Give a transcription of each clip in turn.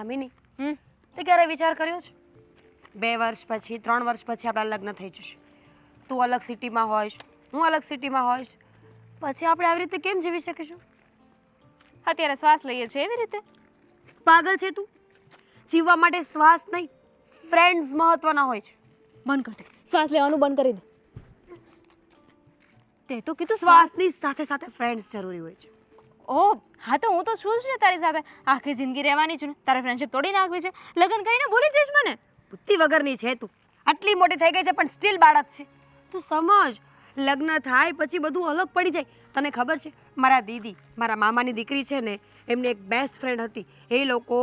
દામિની, હમ તે ક્યારે વિચાર કર્યો છે 2 વર્ષ પછી 3 વર્ષ પછી આપણા લગ્ન થઈ જશે, તું અલગ સિટીમાં હોઈશ, હું અલગ સિટીમાં હોઈશ, પછી આપણે આવી રીતે કેમ જીવી શકીશું? અત્યારે શ્વાસ લઈએ છીએ એવી રીતે? પાગલ છે તું? જીવવા માટે શ્વાસ નહીં, ફ્રેન્ડ્સ મહત્વના હોય છે. બંધ કરી દે, શ્વાસ લેવાનું બંધ કરી દે. તે તો કીધું શ્વાસની સાથે સાથે ફ્રેન્ડ્સ જરૂરી હોય છે. ઓ હા, તો હું તો છું જ ને તારી સાથે, આખી જિંદગી રહેવાની છું ને. તારે ફ્રેન્ડશિપ તોડી નાખવી છે? લગ્ન કરીને ભૂલી જઈશ મને? બુદ્ધિ વગરની છે તું. આટલી મોટી થઈ ગઈ છે પણ સ્ટીલ બાળક છે. તું સમજ, લગ્ન થાય પછી બધું અલગ પડી જાય. તને ખબર છે, મારા દીદી, મારા મામાની દીકરી છે ને, એમની એક બેસ્ટ ફ્રેન્ડ હતી. એ લોકો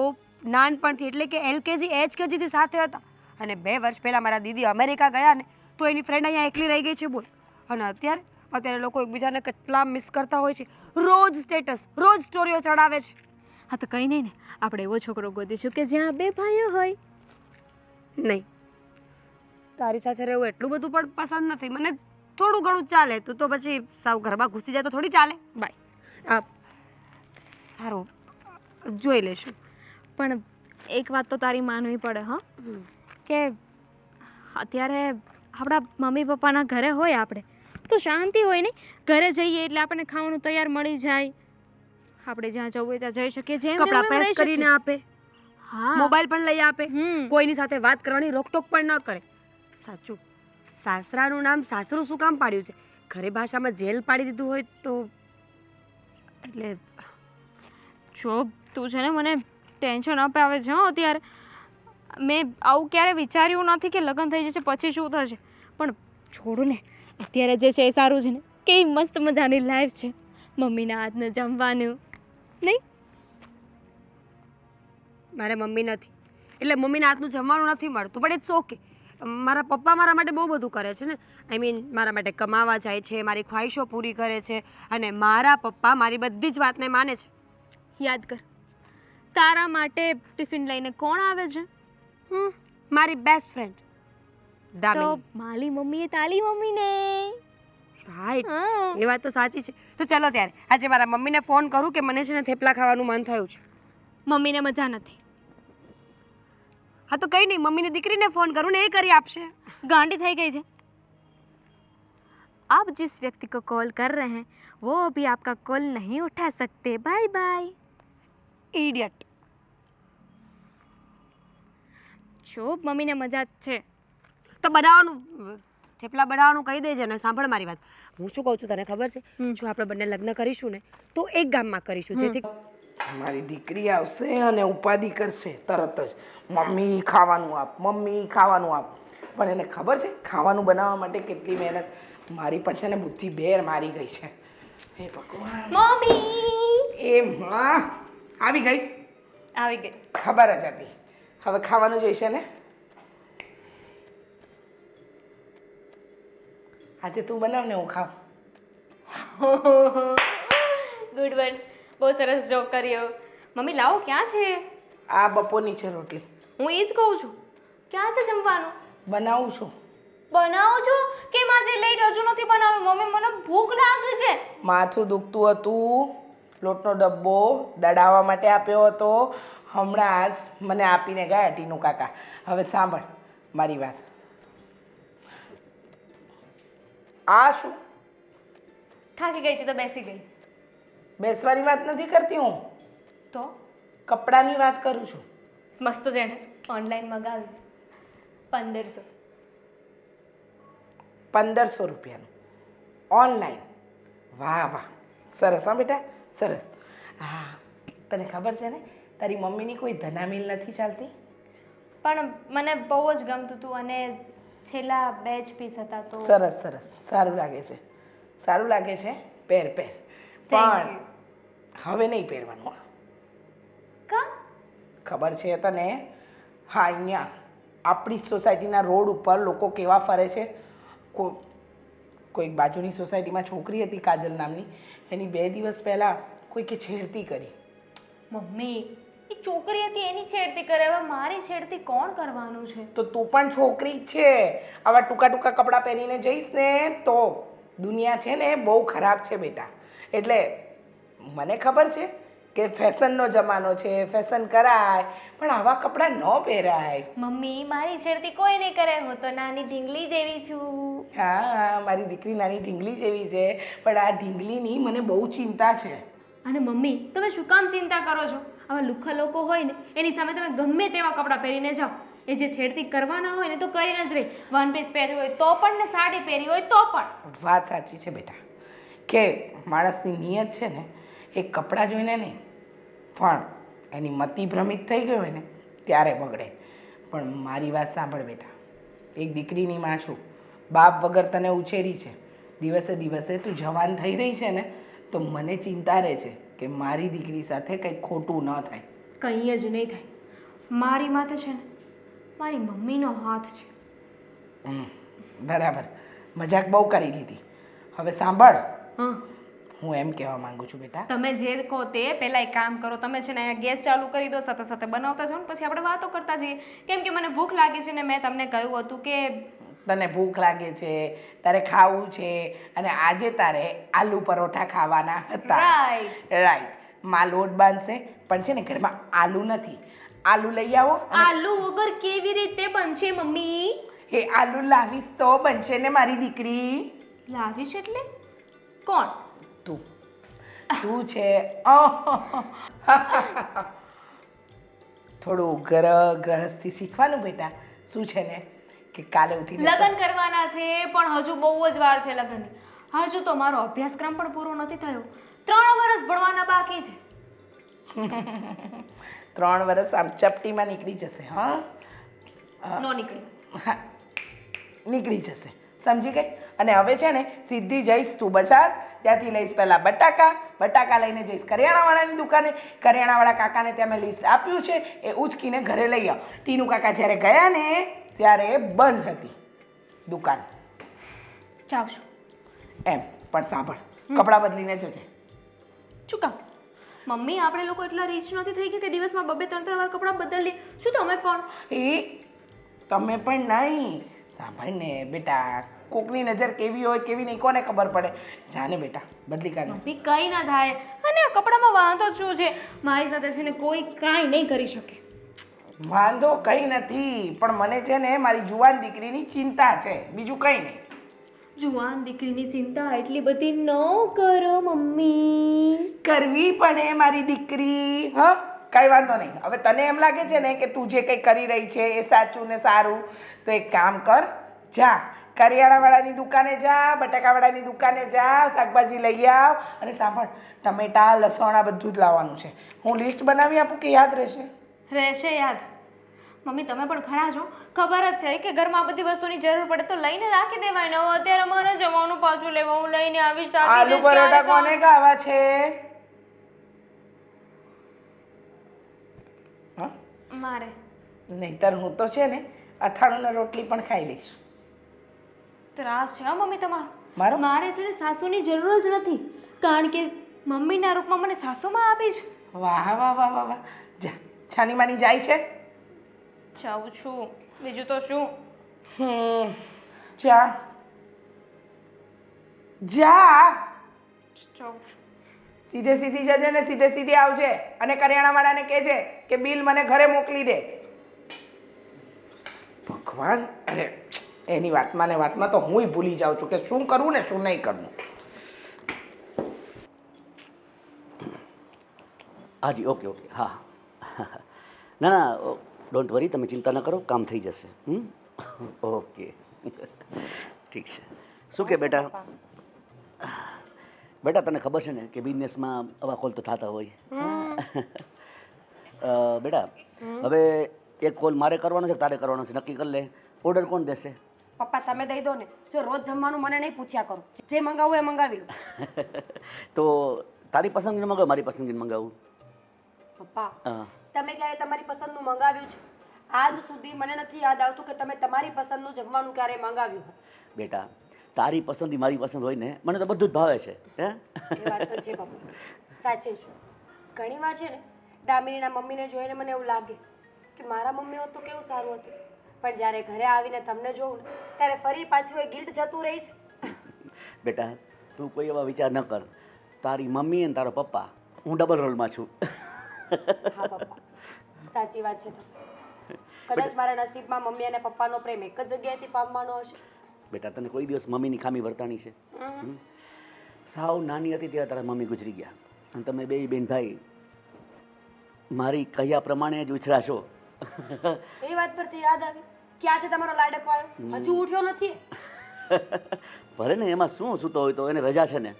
નાનપણથી એટલે કે LKG HKGથી સાથે હતા. અને 2 વર્ષ પહેલાં મારા દીદી અમેરિકા ગયા ને, તો એની ફ્રેન્ડ અહીંયા એકલી રહી ગઈ છે બોલ. અને અત્યારે લોકો એકબીજાને કેટલા મિસ કરતા હોય છે. રોજ સ્ટેટસ, રોજ સ્ટોરીઓ ચડાવે છે. હા તો કંઈ નહીં ને, આપણે એવો છોકરો ગોતીશું કે જ્યાં 2 ભાઈઓ હોય. નહીં, તારી સાથે રહેવું એટલું બધું પણ પસંદ નથી મને. થોડું ઘણું ચાલે, તું તો પછી સાવ ઘરમાં ઘૂસી જાય તો થોડી ચાલે. બાય. સારું, જોઈ લેશું. પણ એક વાત તો તારી માનવી પડે હા, કે અત્યારે આપણા મમ્મી પપ્પાના ઘરે હોય આપણે તો શાંતિ હોય નહીં. ઘરે જઈએ એટલે આપણને ખાવાનું તૈયાર મળી જાય, આપણે જ્યાં જવું હોય ત્યાં જઈ શકીએ, જેમ કપડાં પ્રેસ કરીને આપે, હા, મોબાઈલ પણ લઈ આપે, કોઈની સાથે વાત કરવાની રોકટોક પણ ન કરે. સાચું, સાસરાનું નામ સાસરું શું કામ પાડ્યું છે? ઘરે ભાષામાં જેલ પાડી દીધું હોય તો એટલે જો તું છે ને મને ટેન્શન અપાવે છે હો અત્યારે. મેં આવું ક્યારે વિચાર્યું નથી કે લગ્ન થઈ જશે પછી શું થશે, પણ છોડું ને, અત્યારે જે છે એ સારું છે ને. કેવી મસ્ત મજાની લાઈફ છે, મમ્મીના હાથનું જમવાનું. નહીં, મારે મમ્મી નથી એટલે મમ્મીના હાથનું જમવાનું નથી મળતું, પણ ઇટ્સ ઓકે. મારા પપ્પા મારા માટે બહુ બધું કરે છે ને. આઈ મીન મારા માટે કમાવા જાય છે, મારી ખ્વાહિશો પૂરી કરે છે, અને મારા પપ્પા મારી બધી જ વાતને માને છે. યાદ કર, તારા માટે ટિફિન લઈને કોણ આવે છે? મારી બેસ્ટ ફ્રેન્ડ તો દામિની. મારી મમ્મીએ તાલી મમ્મીને. રાઈટ, એ વાત તો સાચી છે. તો ચલો ત્યારે આજે મારા મમ્મીને ફોન કરું કે મને છે ને થેપલા ખાવાનું મન થયું છે. મમ્મીને મજા નથી. હા તો કંઈ નહીં, મમ્મીની દીકરીને ફોન કરું ને, એ કરી આપશે. गांडी થઈ ગઈ છે. आप जिस व्यक्ति को कॉल कर रहे हैं वो अभी आपका कॉल नहीं उठा सकते. Bye bye. ઇડિયટ. જો મમ્મીને મજા જ છે તો બનાવવાનું, થેપલા બનાવવાનું કહી દેજે ને. સાંભળ મારી વાત, હું શું કહું છું તને ખબર છે? જો આપણે બંને લગ્ન કરીશું ને તો એક ગામમાં કરીશું, જેથી મારી દીકરી આવશે અને ઉપાધિ કરશે તરત જ, મમ્મી ખાવાનું આપ, મમ્મી ખાવાનું આપ. પણ એને ખબર છે ખાવાનું બનાવવા માટે કેટલી મહેનત. મારી પણ છે ને બુદ્ધિ બેર મારી ગઈ છે. હે ભગવાન. મમ્મી એ માં આવી ગઈ. આવી ગઈ. ખબર જ હતી, હવે ખાવાનું જોઈશે ને. આજે તું બનાવ ને હું ખાઉં. ગુડ વન, બહુ સરસ જોક કર્યો. મમ્મી લાવો, ક્યાં છે? આ બપોરની છે રોટલી. હું એ જ કહું છું, ક્યાં છે જમવાનું? બનાવું છું. બનાવો છો? કેમ આજે લઈ હજુ નથી બનાવ્યું? મમ્મી મને ભૂખ લાગી છે. માથું દુખતું હતું, લોટનો ડબ્બો દડાવવા માટે આપ્યો હતો, હમણાં જ મને આપીને ગયા ટીનુ કાકા. હવે સાંભળ મારી વાત. આ શું? થાકી ગઈ હતી તો બેસી ગઈ. બેસવાની વાત નથી કરતી હું, તો કપડાની વાત કરું છું. મસ્ત છે ને, ઓનલાઈન મગાવી 1500. 1500 રૂપિયાનું ઓનલાઈન? વાહ વાહ, સરસ હા બેટા, સરસ. હા, તને ખબર છે ને તારી મમ્મીની કોઈ ધનામિલ નથી ચાલતી? પણ મને બહુ જ ગમતું હતું અને છેલ્લા 2 જ પીસ હતા તો. સરસ સરસ, સારું લાગે છે, સારું લાગે છે. પહેર પહેર, Thank પણ હવે નહીં પહેરવાનું. કા? ખબર છે તને? હા, અહીંયા આપણી સોસાયટીના રોડ ઉપર લોકો કેવા ફરે છે. કોઈક બાજુની સોસાયટીમાં છોકરી હતી કાજલ નામની, એની 2 દિવસ પહેલાં કોઈકે છેડતી કરી. મમ્મી, એ છોકરી હતી એની છેડતી કરે, હવે મારી છેડતી કોણ કરવાનું છે? તો તું પણ છોકરી જ છે. આવા ટૂંકા ટૂંકા કપડાં પહેરીને જઈશ ને તો દુનિયા છે ને બહુ ખરાબ છે બેટા. એટલે મને ખબર છે કે ફેશનનો જમાનો છે, ફેશન કરાય, પણ આવા કપડાં ન પહેરાય. મમ્મી મારી છેડતી કોઈ નહીં કરે, હું તો નાની ઢીંગલી જેવી છું. હા, મારી દીકરી નાની ઢીંગલી જેવી છે, પણ આ ઢીંગલીની મને બહુ ચિંતા છે. અને મમ્મી તમે શું કામ ચિંતા કરો છો? આવા લુખ્ખા લોકો હોય ને એની સામે તમે ગમે તેવા કપડાં પહેરીને જાઓ, એ જે છેડતી કરવાના હોય ને તો કરીને જ રહી. વન પીસ પહેર્યું હોય તો પણ ને સાડી પહેરી હોય તો પણ. વાત સાચી છે બેટા, કે માણસની નિયત છે ને એ કપડાં જોઈને નહીં, પણ એની મતિ ભ્રમિત થઈ ગઈ હોય ને ત્યારે બગડે. પણ મારી વાત સાંભળ બેટા, એક દીકરીની માં છું, બાપ વગર તને ઉછેરી છે, દિવસે દિવસે તું જવાન થઈ રહી છે ને તો મને ચિંતા રહે છે કે મારી દીકરી સાથે કંઈ ખોટું ન થાય. કંઈ જ નહીં થાય. મારી માથે છે ને મારી મમ્મીનો હાથ છે. બરાબર, મજાક બહુ કરી લીધી. હવે સાંભળ, હા, હું એમ કહેવા માંગુ છું બેટા, તમે જે કહો તે પહેલાં એક કામ કરો, તમે છે ને અહીંયા ગેસ ચાલુ કરી દો, સાથે સાથે બનાવતા જાઓ ને પછી આપણે વાતો કરતા જઈએ. કેમ કે મને ભૂખ લાગી છે ને મેં તમને કહ્યું હતું કે તને ભૂખ લાગે છે, તારે ખાવું છે, અને આજે તારે આલુ પરોઠા ખાવાના હતા. રાઈટ. રાઈટ. માં લોટ બાંધશે, પણ છે ને ઘરમાં આલુ નથી. આલુ લઈ આવો. આલુ વગર કેવી રીતે બનશે મમ્મી? એ આલુ લાવીશ તો બનશે ને મારી દીકરી. લાવીશ એટલે કોણ? તું તું છે. થોડું ગ્રહસ્થી શીખવાનું બેટા. શું છે ને કે કાલે ઉઠીને લગ્ન કરવાના છે પણ હજુ બહુ જ વાર છે લગ્નની. હજુ તો મારો અભ્યાસક્રમ પણ પૂરો નથી થયો. 3 વર્ષ ભણવાના બાકી છે. 3 વર્ષ આમ ચપટીમાં નીકળી જશે. હા, નો નીકળે. હા, નીકળી જશે, સમજી ગઈ. અને હવે છે ને સીધી જઈશ તું બજાર, ત્યાંથી લઈશ પહેલાં બટાકા લઈને જઈશ કરિયાણાવાળાની દુકાને. કરિયાણાવાળા કાકાને ત્યાં મેં લિસ્ટ આપ્યું છે, એ ઉચકીને ઘરે લઈ આવ. ટીનુ કાકા જ્યારે ગયા ને ત્યારે બંધ હતી દુકાન. જાઉં છું. એમ પણ સાંભળ, કપડાં બદલીને જજે. શું કામ? મમ્મી આપણે લોકો એટલા રીચ નથી થઈ ગયા કે દિવસમાં 2-3 વાર કપડાં બદલી. શું તમે પણ? એ તમે પણ નહીં. સાંભળ ને બેટા, કોકની નજર કેવી હોય કેવી નહીં કોને ખબર પડે. જાને બેટા, બદલી કાઢ. મમ્મી કંઈ ના થાય. અને આ કપડામાં વાંધો શું છે? મારી સાથે છે ને કોઈ કાંઈ નહીં કરી શકે. વાંધો કંઈ નથી, પણ મને છે ને મારી જુવાન દીકરીની ચિંતા છે, બીજું કંઈ નહીં. જુવાન દીકરીની ચિંતા એટલી બધી ન કરો મમ્મી. કરવી પડે મારી દીકરી. હા, કાંઈ વાંધો નહીં. હવે તને એમ લાગે છે ને કે તું જે કંઈ કરી રહી છે એ સાચું ને સારું, તો એક કામ કર, જા કરિયાણાવાળાની દુકાને જા, બટાકાવાળાની દુકાને જા, શાકભાજી લઈ આવ. અને સાંભળ, ટમેટા, લસણ આ બધું જ લાવવાનું છે. હું લિસ્ટ બનાવી આપું કે યાદ રહેશે? રહેશે યાદ. મમ્મી તમે પણ ખરા છો. ખબર જ છે કે ઘરમાં આ બધી વસ્તુની જરૂર પડે તો લઈને રાખી દેવાય ને. અત્યારે મને જમવાનું પાછું લેવા, હું લઈને આવીશ. આલુ પરોઠા કોને ખાવા છે? મારે. નહીતર હું તો છે ને અથાણું રોટલી પણ ખાઈ લઈશ. ત્રાસ છે હા મમ્મી તમારો. મારો? મારે છે ને સાસુની જરૂર જ નથી, કારણ કે મમ્મીના રૂપમાં મને સાસુમાં આપી છે. વાહ વાહ વાહ વાહ વાહ. જા, છાની માની જાય છે. જાઉં છું, બીજું તો શું. જા જા. જાઉં છું. સીધે સીધી જજે ને સીધે સીધી આવજે. અને કરિયાણાવાળાને કહેજે કે બિલ મને ઘરે મોકલી દે. ભગવાન, અરે એની વાતમાં ને વાતમાં તો હુંય ભૂલી જાઉં છું કે શું કરવું ને શું નહીં કરવું. હાજી, ઓકે, હા. ના ના, ડોન્ટ વરી, તમે ચિંતા ન કરો, કામ થઈ જશે. ઓકે, ઠીક છે. શું કે બેટા, તને ખબર છે ને કે બિઝનેસમાં આવા કોલ તો થતા હોય. બેટા, હવે એક કોલ મારે કરવાનો છે, તારે કરવાનો છે, નક્કી કરી લે. ઓર્ડર કોણ દેશે? પપ્પા તમે દઈ દો ને. જો રોજ જમવાનું મને નહીં પૂછ્યા કરો, જે મંગાવું એ મંગાવી લો. તો તારી પસંદગીનું મંગાવ, મારી પસંદગીનું મંગાવું? પપ્પા હા. તમે ક્યારે તમારી પસંદનું મંગાવ્યું છે? આજ સુધી મને નથી યાદ આવતું કે તમે તમારી પસંદનું જમવાનું ક્યારે મંગાવ્યું હોય. બેટા, તારી પસંદ મારી પસંદ હોય ને, મને તો બધું જ ભાવે છે. હે, એ વાત તો છે પપ્પા, સાચે છે. ઘણી વાર છે ને દામિનીના મમ્મીને જોઈને મને એવું લાગે કે મારા મમ્મી હોત તો કેવું સારું હતું, પણ જ્યારે ઘરે આવીને તમને જોઉં ને ત્યારે ફરી પાછું એ ગિલ્ટ જતું રહી છે. બેટા તું કોઈ એવા વિચાર ન કર. તારી મમ્મી અને તારો પપ્પા હું ડબલ રોલમાં છું. હા પપ્પા સાચી વાત છે તો કદાચ મારા નસીબમાં મમ્મી અને પપ્પાનો પ્રેમ એક જ જગ્યાએથી પામવાનો હશે. બેટા તને કોઈ દિવસ મમ્મીની ખામી વર્તાણી છે? સાવ નાની હતી ત્યારે તારા મમ્મી ગુજરી ગયા અને તમે બે બેન ભાઈ મારી કહ્યા પ્રમાણે જ ઉછરા છો. એ વાત પરથી યાદ આવી, ક્યાં છે તમારો લાડકવાયો? હજુ ઉઠ્યો નથી? ભલે ને એમાં શું સૂતો હોય તો એને રજા છે ને.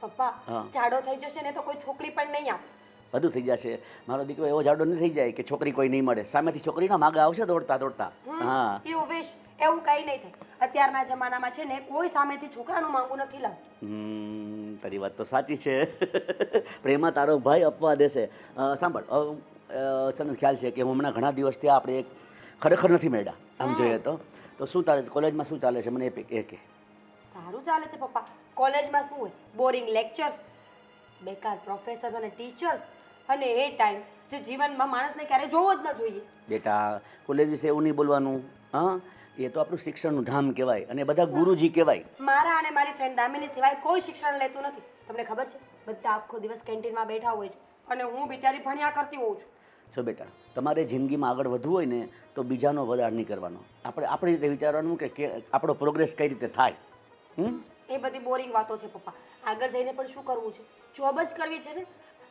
પપ્પા હા. જાડો થઈ જશે ને તો કોઈ છોકરી પણ નહીં આપે. બધું થઈ જશે. મારો દીકરો એવો જાડો નહીં થઈ જાય કે છોકરી કોઈ નહીં મળે. સામેથી છોકરીના માગા આવશે દોડતા દોડતા. હા એવું વિશ એવું કઈ નહીં થાય. અત્યારના જમાનામાં છે ને કોઈ સામેથી છોકરાનું માંગવું નથી લાગતું. તારી વાત તો સાચી છે. પ્રેમા તારો ભાઈ અપવા દેશે. સાંભળ તને ખ્યાલ છે કે હમણાં ઘણા દિવસથી આપણે એક ખરેખર નથી મળ્યા આમ જોઈએ તો શું તારે કોલેજમાં શું ચાલે છે મને એ કે. સારું ચાલે છે પપ્પા. કોલેજમાં શું હોય? બોરિંગ લેક્ચર્સ, બેકાર પ્રોફેસર્સ અને ટીચર્સ, અને એ ટાઈમ જે જીવનમાં માણસને ક્યારે જોવો જ ન જોઈએ. બેટા કોલેજ વિશે એવું નહીં બોલવાનું. હા એ તો આપણું શિક્ષણનું ધામ કહેવાય અને બધા ગુરુજી કહેવાય. મારા અને મારી ફ્રેન્ડ દામિની સિવાય કોઈ શિક્ષણ લેતું નથી. તમને ખબર છે બધા આખો દિવસ કેન્ટીનમાં બેઠા હોય છે અને હું બિચારી ભણ્યા કરતી હોઉં છું. જો બેટા તમારે જિંદગીમાં આગળ વધવું હોય ને તો બીજાનો વધાર નહીં કરવાનો. આપણે આપણી રીતે વિચારવાનું કે આપણો પ્રોગ્રેસ કઈ રીતે થાય. એ બધી બોરિંગ વાતો છે પપ્પા. આગળ જઈને પણ શું કરવું છે? જોબ જ કરવી છે ને.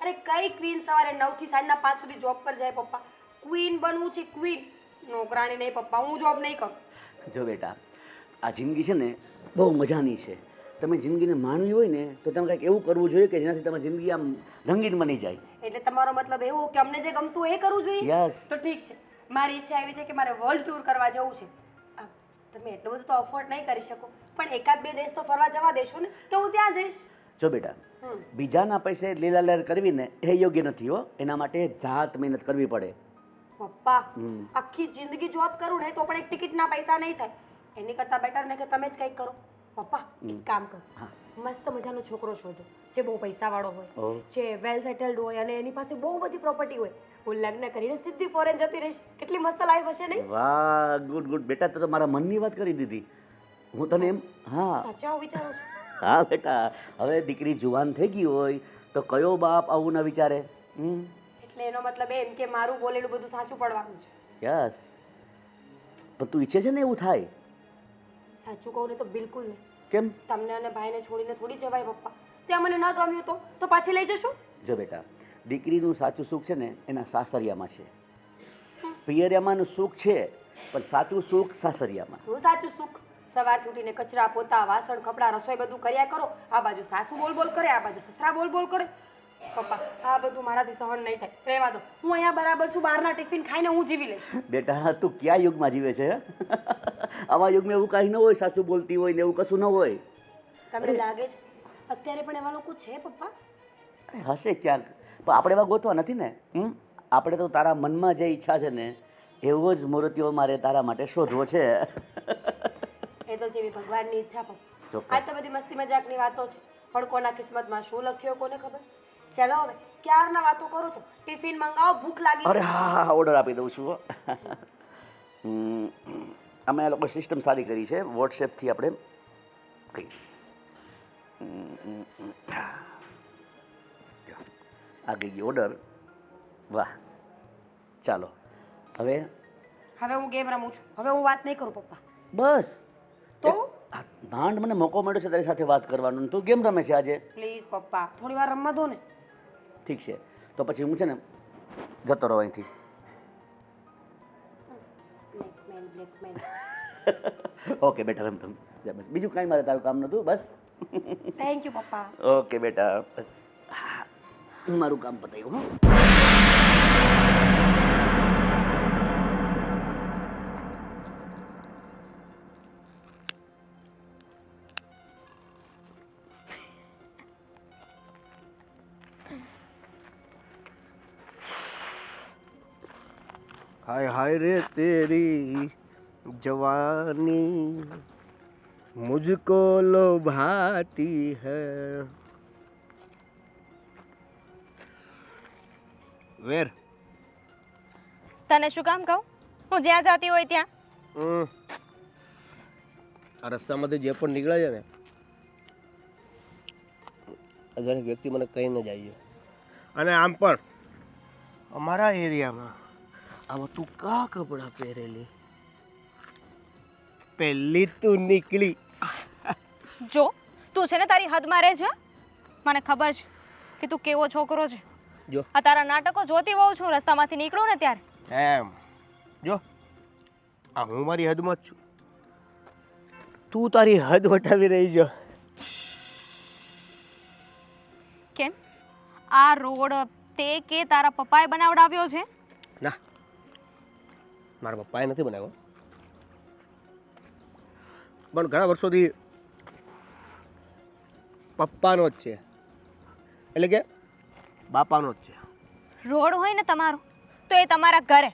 અરે કઈ ક્વીન સવારે 9 થી સાંજના 5 સુધી જોબ પર જાય પપ્પા? ક્વીન બનવું છે ક્વીન, નોકરાણી નહીં પપ્પા. હું જોબ નહીં કરું. જો બેટા આ જિંદગી છે ને બહુ મજાની છે. તમે જિંદગીને માણવી હોય ને તો તમે કંઈક એવું કરવું જોઈએ કે જેનાથી તમારી જિંદગી આમ રંગીન બની જાય. એટલે તમારો મતલબ એવો કે અમને જે ગમતું એ કરવું જોઈએ? યસ. તો ઠીક છે. મારી ઈચ્છા એવી છે કે મારે વર્લ્ડ ટૂર કરવા જવું છે. તમે એટલું બધું તો અફોર્ડ નહીં કરી શકો, પણ એકાદ બે દેશ તો ફરવા જવા દેશો ને, તો હું ત્યાં જઈશ. જો બેટા બીજાના પૈસે લીલા લહેર કરવી ને એ યોગ્ય નથી હો. એના માટે જાત મહેનત કરવી પડે. પપ્પા આખી જિંદગી જોબ કરું ને તો પણ એક ટિકિટના પૈસા નહીં થાય. એની કરતાં બેટર ને કે તમે જ કંઈક કરો. પપ્પા એક કામ કરો, મસ્ત મજાનો છોકરો શોધો જે બહુ પૈસાવાળો હોય, જે વેલ સેટલડ હોય અને એની પાસે બહુ બધી પ્રોપર્ટી હોય. હું લગ્ન કરીને સીધી ફોરેન જતી રહીશ. કેટલી મસ્ત લાઈફ હશે નહીં? વાહ ગુડ ગુડ બેટા તો મારા મનની વાત કરી દીધી. હું તને એમ હા સાચા હું વિચારું છું. હા બેટા હવે દીકરી જુવાન થઈ ગઈ હોય તો કયો બાપ આવું ન વિચારે. એટલે એનો મતલબ એમ કે મારું બોલેલું બધું સાચું પડવાનું છે. યસ પણ તું ઈચ્છે છે ને એવું થાય? સાચું કહું ને તો બિલકુલ નહીં. કેમ? તમને અને ભાઈને છોડીને થોડી જવાય પપ્પા. ત્યાં મને ન ગમ્યું તો પાછી લઈ જશો? જો બેટા દીકરીનું સાચું સુખ છે ને એના સાસરિયામાં છે. પિયરિયામાંનું સુખ છે પણ સાચું સુખ સાસરિયામાં. શું સાચું સુખ? સવારથી ઉઠીને કચરા પોતા વાસણ કપડાં રસોઈ બધું કર્યા કરો. આ બાજુ સાસુ બોલ બોલ કરે, આ બાજુ સસરા બોલ બોલ કરે. પપ્પા આ બધું મારાથી સહન નહીં થાય. રહેવા દો. હું અહીંયા બરાબર છું. બહારના ટિફિન ખાઈને હું જીવી લઈશ. બેટા તું કયા યુગમાં જીવે છે? આવા યુગમાં એવું કાંઈ ન હોય. સાસુ બોલતી હોય ને એવું કશું ન હોય. તમને લાગે છે અત્યારે પણ એવા લોકો છે પપ્પા? અરે હશે ક્યાંક પણ આપણે એવા ગોતવા નથી ને. આપણે તો તારા મનમાં જે ઈચ્છા છે ને એવો જ મૂર્તિઓ મારે તારા માટે શોધવો છે. એ તો જેવી ભગવાનની ઈચ્છા પણ. ચોક્કસ. આ તો બધી મસ્તી મજાકની વાતો છે, પણ કોના કિસ્મતમાં શું લખ્યો કોને ખબર. ચાલો હવે ક્યારના વાતો કરો છો? ટિફિન મંગાવો, ભૂખ લાગી અરે છે. હા હા ઓર્ડર આપી દઉં છું હો. અમે આ લોકો સિસ્ટમ સારી કરી છે. વોટ્સએપથી આપણે કઈ આ ગઈ ગઈ ઓર્ડર. વાહ ચાલો હવે હવે હું ગેમ રમું છું. હવે હું વાત નહીં કરું પપ્પા. બસ તો માંડ મને મોકો મળ્યો છે તારી સાથે વાત કરવાનો તું કેમ રમે છે આજે? પ્લીઝ પપ્પા થોડી વાર રમવા દો ને. ઠીક છે તો પછી હું છે ને જતો રહો અહીંથી. ઓકે બેટા રમ રમ બસ બીજું કાંઈ મારે તારું કામ નહોતું બસ. થેન્ક યુ પપ્પા. ઓકે બેટા હું મારું કામ પતાવ્યું હો. हाय हाय रे तेरी जवानी मुझको लोभाती है. વેર તને શું કામ કહું? હું જ્યાં જાતી હોય ત્યાં. આ રસ્તામાંથી જે પણ નીકળે છે ને દરેક વ્યક્તિ મને કહીને જાય છે. અને આમ પણ અમારા એરિયામાં આવા તું કા કપડાં પહેરેલી પહેલી તું નીકળી. જો તું છે ને તારી હદમાં રહે છે. મને ખબર છે કે તું કેવો છોકરો છે. જો આ તારા નાટકો જોતી હોઉં છું રસ્તામાંથી નીકળું ને ત્યારે. એમ જો આ હું મારી હદમાં જ છું, તું તારી હદ વટાવી રહી છો. કેમ આ રોડ તે કે તારા પપ્પાએ બનાવડાવ્યો છે? ના, મારા પપ્પાએ નથી બનાવ્યો, પણ ઘણા વર્ષોથી પપ્પાનો જ છે, એટલે કે બાપાનો જ છે. રોડ હોય ને તમારો તો એ તમારા ઘરે.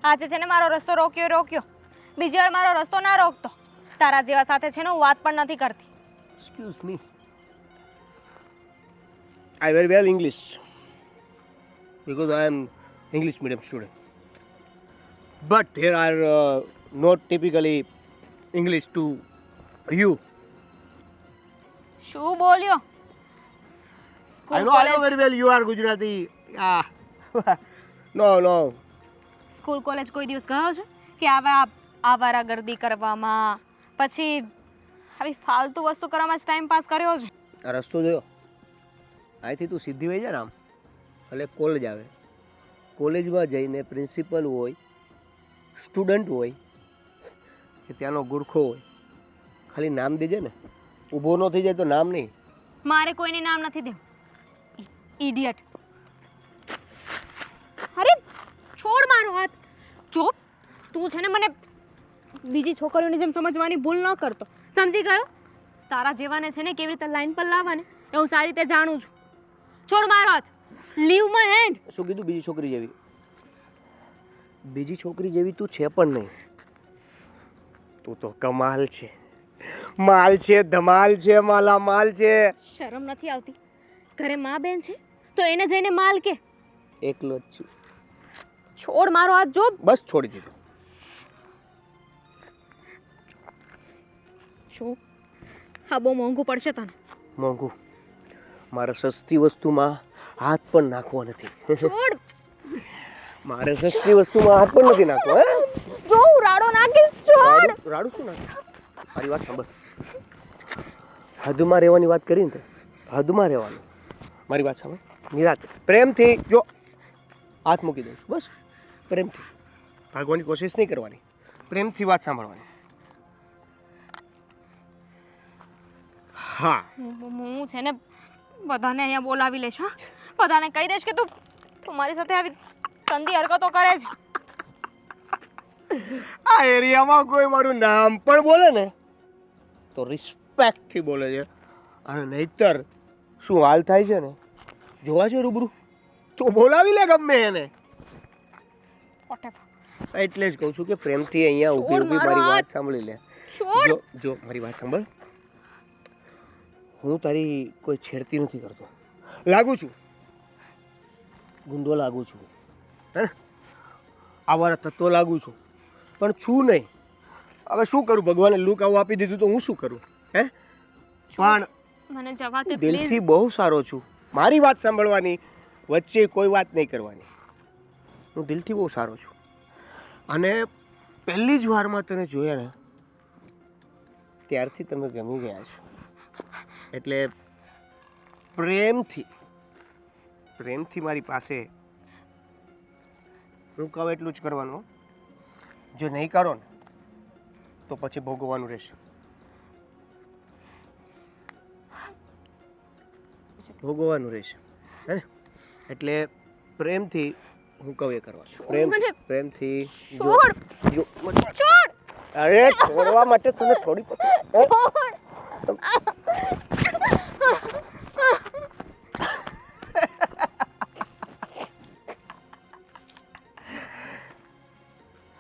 આજે છે ને મારો રસ્તો રોક્યો, બીજી વાર મારો રસ્તો ના રોકતો. તારા જેવા સાથે છે ને હું વાત પણ નથી કરતી. Excuse me, I very well English because I am English medium student. But here are not typically English to you. શું બોલ્યો? I know very well you are Gujarati. Yeah. No. School college કોઈ દિવસ ગયો છે કે આવા આવારાગર્દી કરવામાં, પછી આવી ફાલતુ વસ્તુ કરવામાં જ ટાઈમ પાસ કર્યો છે? આ રસ્તો જોયો, અહીંથી તું સીધી વહી જા ને આમ, એટલે કોલેજ આવે. કોલેજમાં જઈને પ્રિન્સિપલ હોય, સ્ટુડન્ટ હોય કે ત્યાંનો ગુરખો હોય, ખાલી નામ દેજે ને, ઊભો ન થઈ જાય તો નામ નહીં. મારે કોઈને નામ નથી દેવું. ઇડિયટ. અરે છોડ મારો હાથ. જો તું છે ને મને બીજી છોકરીઓની જેમ સમજવાની ભૂલ ન કરતો, સમજી ગયો? તારા જેવાને છે ને કેવી રીતે લાઈન પર લાવવાને એ હું સારી રીતે જાણું છું. છોડ મારો હાથ. Leave my hand. શું કીધું? બીજી છોકરી જેવી? બીજી છોકરી જેવી તું છે પણ નહીં. તું તો કમાલ છે, માલ છે, ધમાલ છે, માલા માલ છે. શરમ નથી આવતી? ઘરે માં બેન છે તો એને જઈને માલ કે. એકલો જ છું. છોડ મારો હાથ. જો બસ છોડી દીધો. જો હા બહુ મોંઘું પડશે તને. મોંઘું? મારે સસ્તી વસ્તુમાં હાથ પણ નાખવો નથી. છોડ. મારે સસ્તી વસ્તુમાં હાથ પણ નથી નાખવો. હે જો હું રાડો નાખીશ. છોડ. રાડું શું નાખે? મારી વાત સાંભળ. હદમાં રહેવાની વાત કરી ને તે, હદમાં રહેવાનું. મારી વાત સાંભળ, નિરાત પ્રેમથી. જો હાથ મૂકી દઈશ, બસ પ્રેમથી. ભાગવાની કોશિશ નહીં કરવાની, પ્રેમથી વાત સાંભળવાની. હા, હું છે ને બધાને અહીંયા બોલાવી લઈશ. હા, બધાને કહી દઈશ કે તું મારી સાથે આવી ગંદી હરકતો કરે છે. આ એરિયામાં કોઈ મારું નામ પણ બોલે ને તો રિસ્પેક્ટથી બોલે છે, અને નહીતર શું હાલ થાય છે ને જોવા છે રૂબરૂ, તો બોલાવી લે ગમે એને. એટલે જ કહું છું કે પ્રેમથી અહીંયા ઊભી ઊભી મારી વાત સાંભળી લે. જો મારી વાત સાંભળ, હું તારી કોઈ છેડતી નથી કરતો. લાગુ છું, ગુંડો લાગુ છું, હે, આવારા તત્વો લાગુ છું, પણ છું નહીં. હવે શું કરું? ભગવાને લુક આવું આપી દીધું તો હું શું કરું? હે, પણ મને જવા દે દિલથી પ્લીઝ. બહુ સારો છું. મારી વાત સાંભળવાની, વચ્ચે કોઈ વાત નહીં કરવાની. હું દિલથી બહુ સારો છું, અને પહેલી જ વારમાં તને જોયા ને ત્યારથી તમે ગમી ગયા છો. એટલે પ્રેમથી મારી પાસે હું કહું એટલું જ કરવાનું. જો નહીં કરો ને તો પછી ભોગવવાનું રહેશે. ભોગવવાનું રહેશે, હે ને? એટલે પ્રેમથી હું કહું એ કરવાનું. પ્રેમથી જો. અરે છોડવા માટે તને થોડી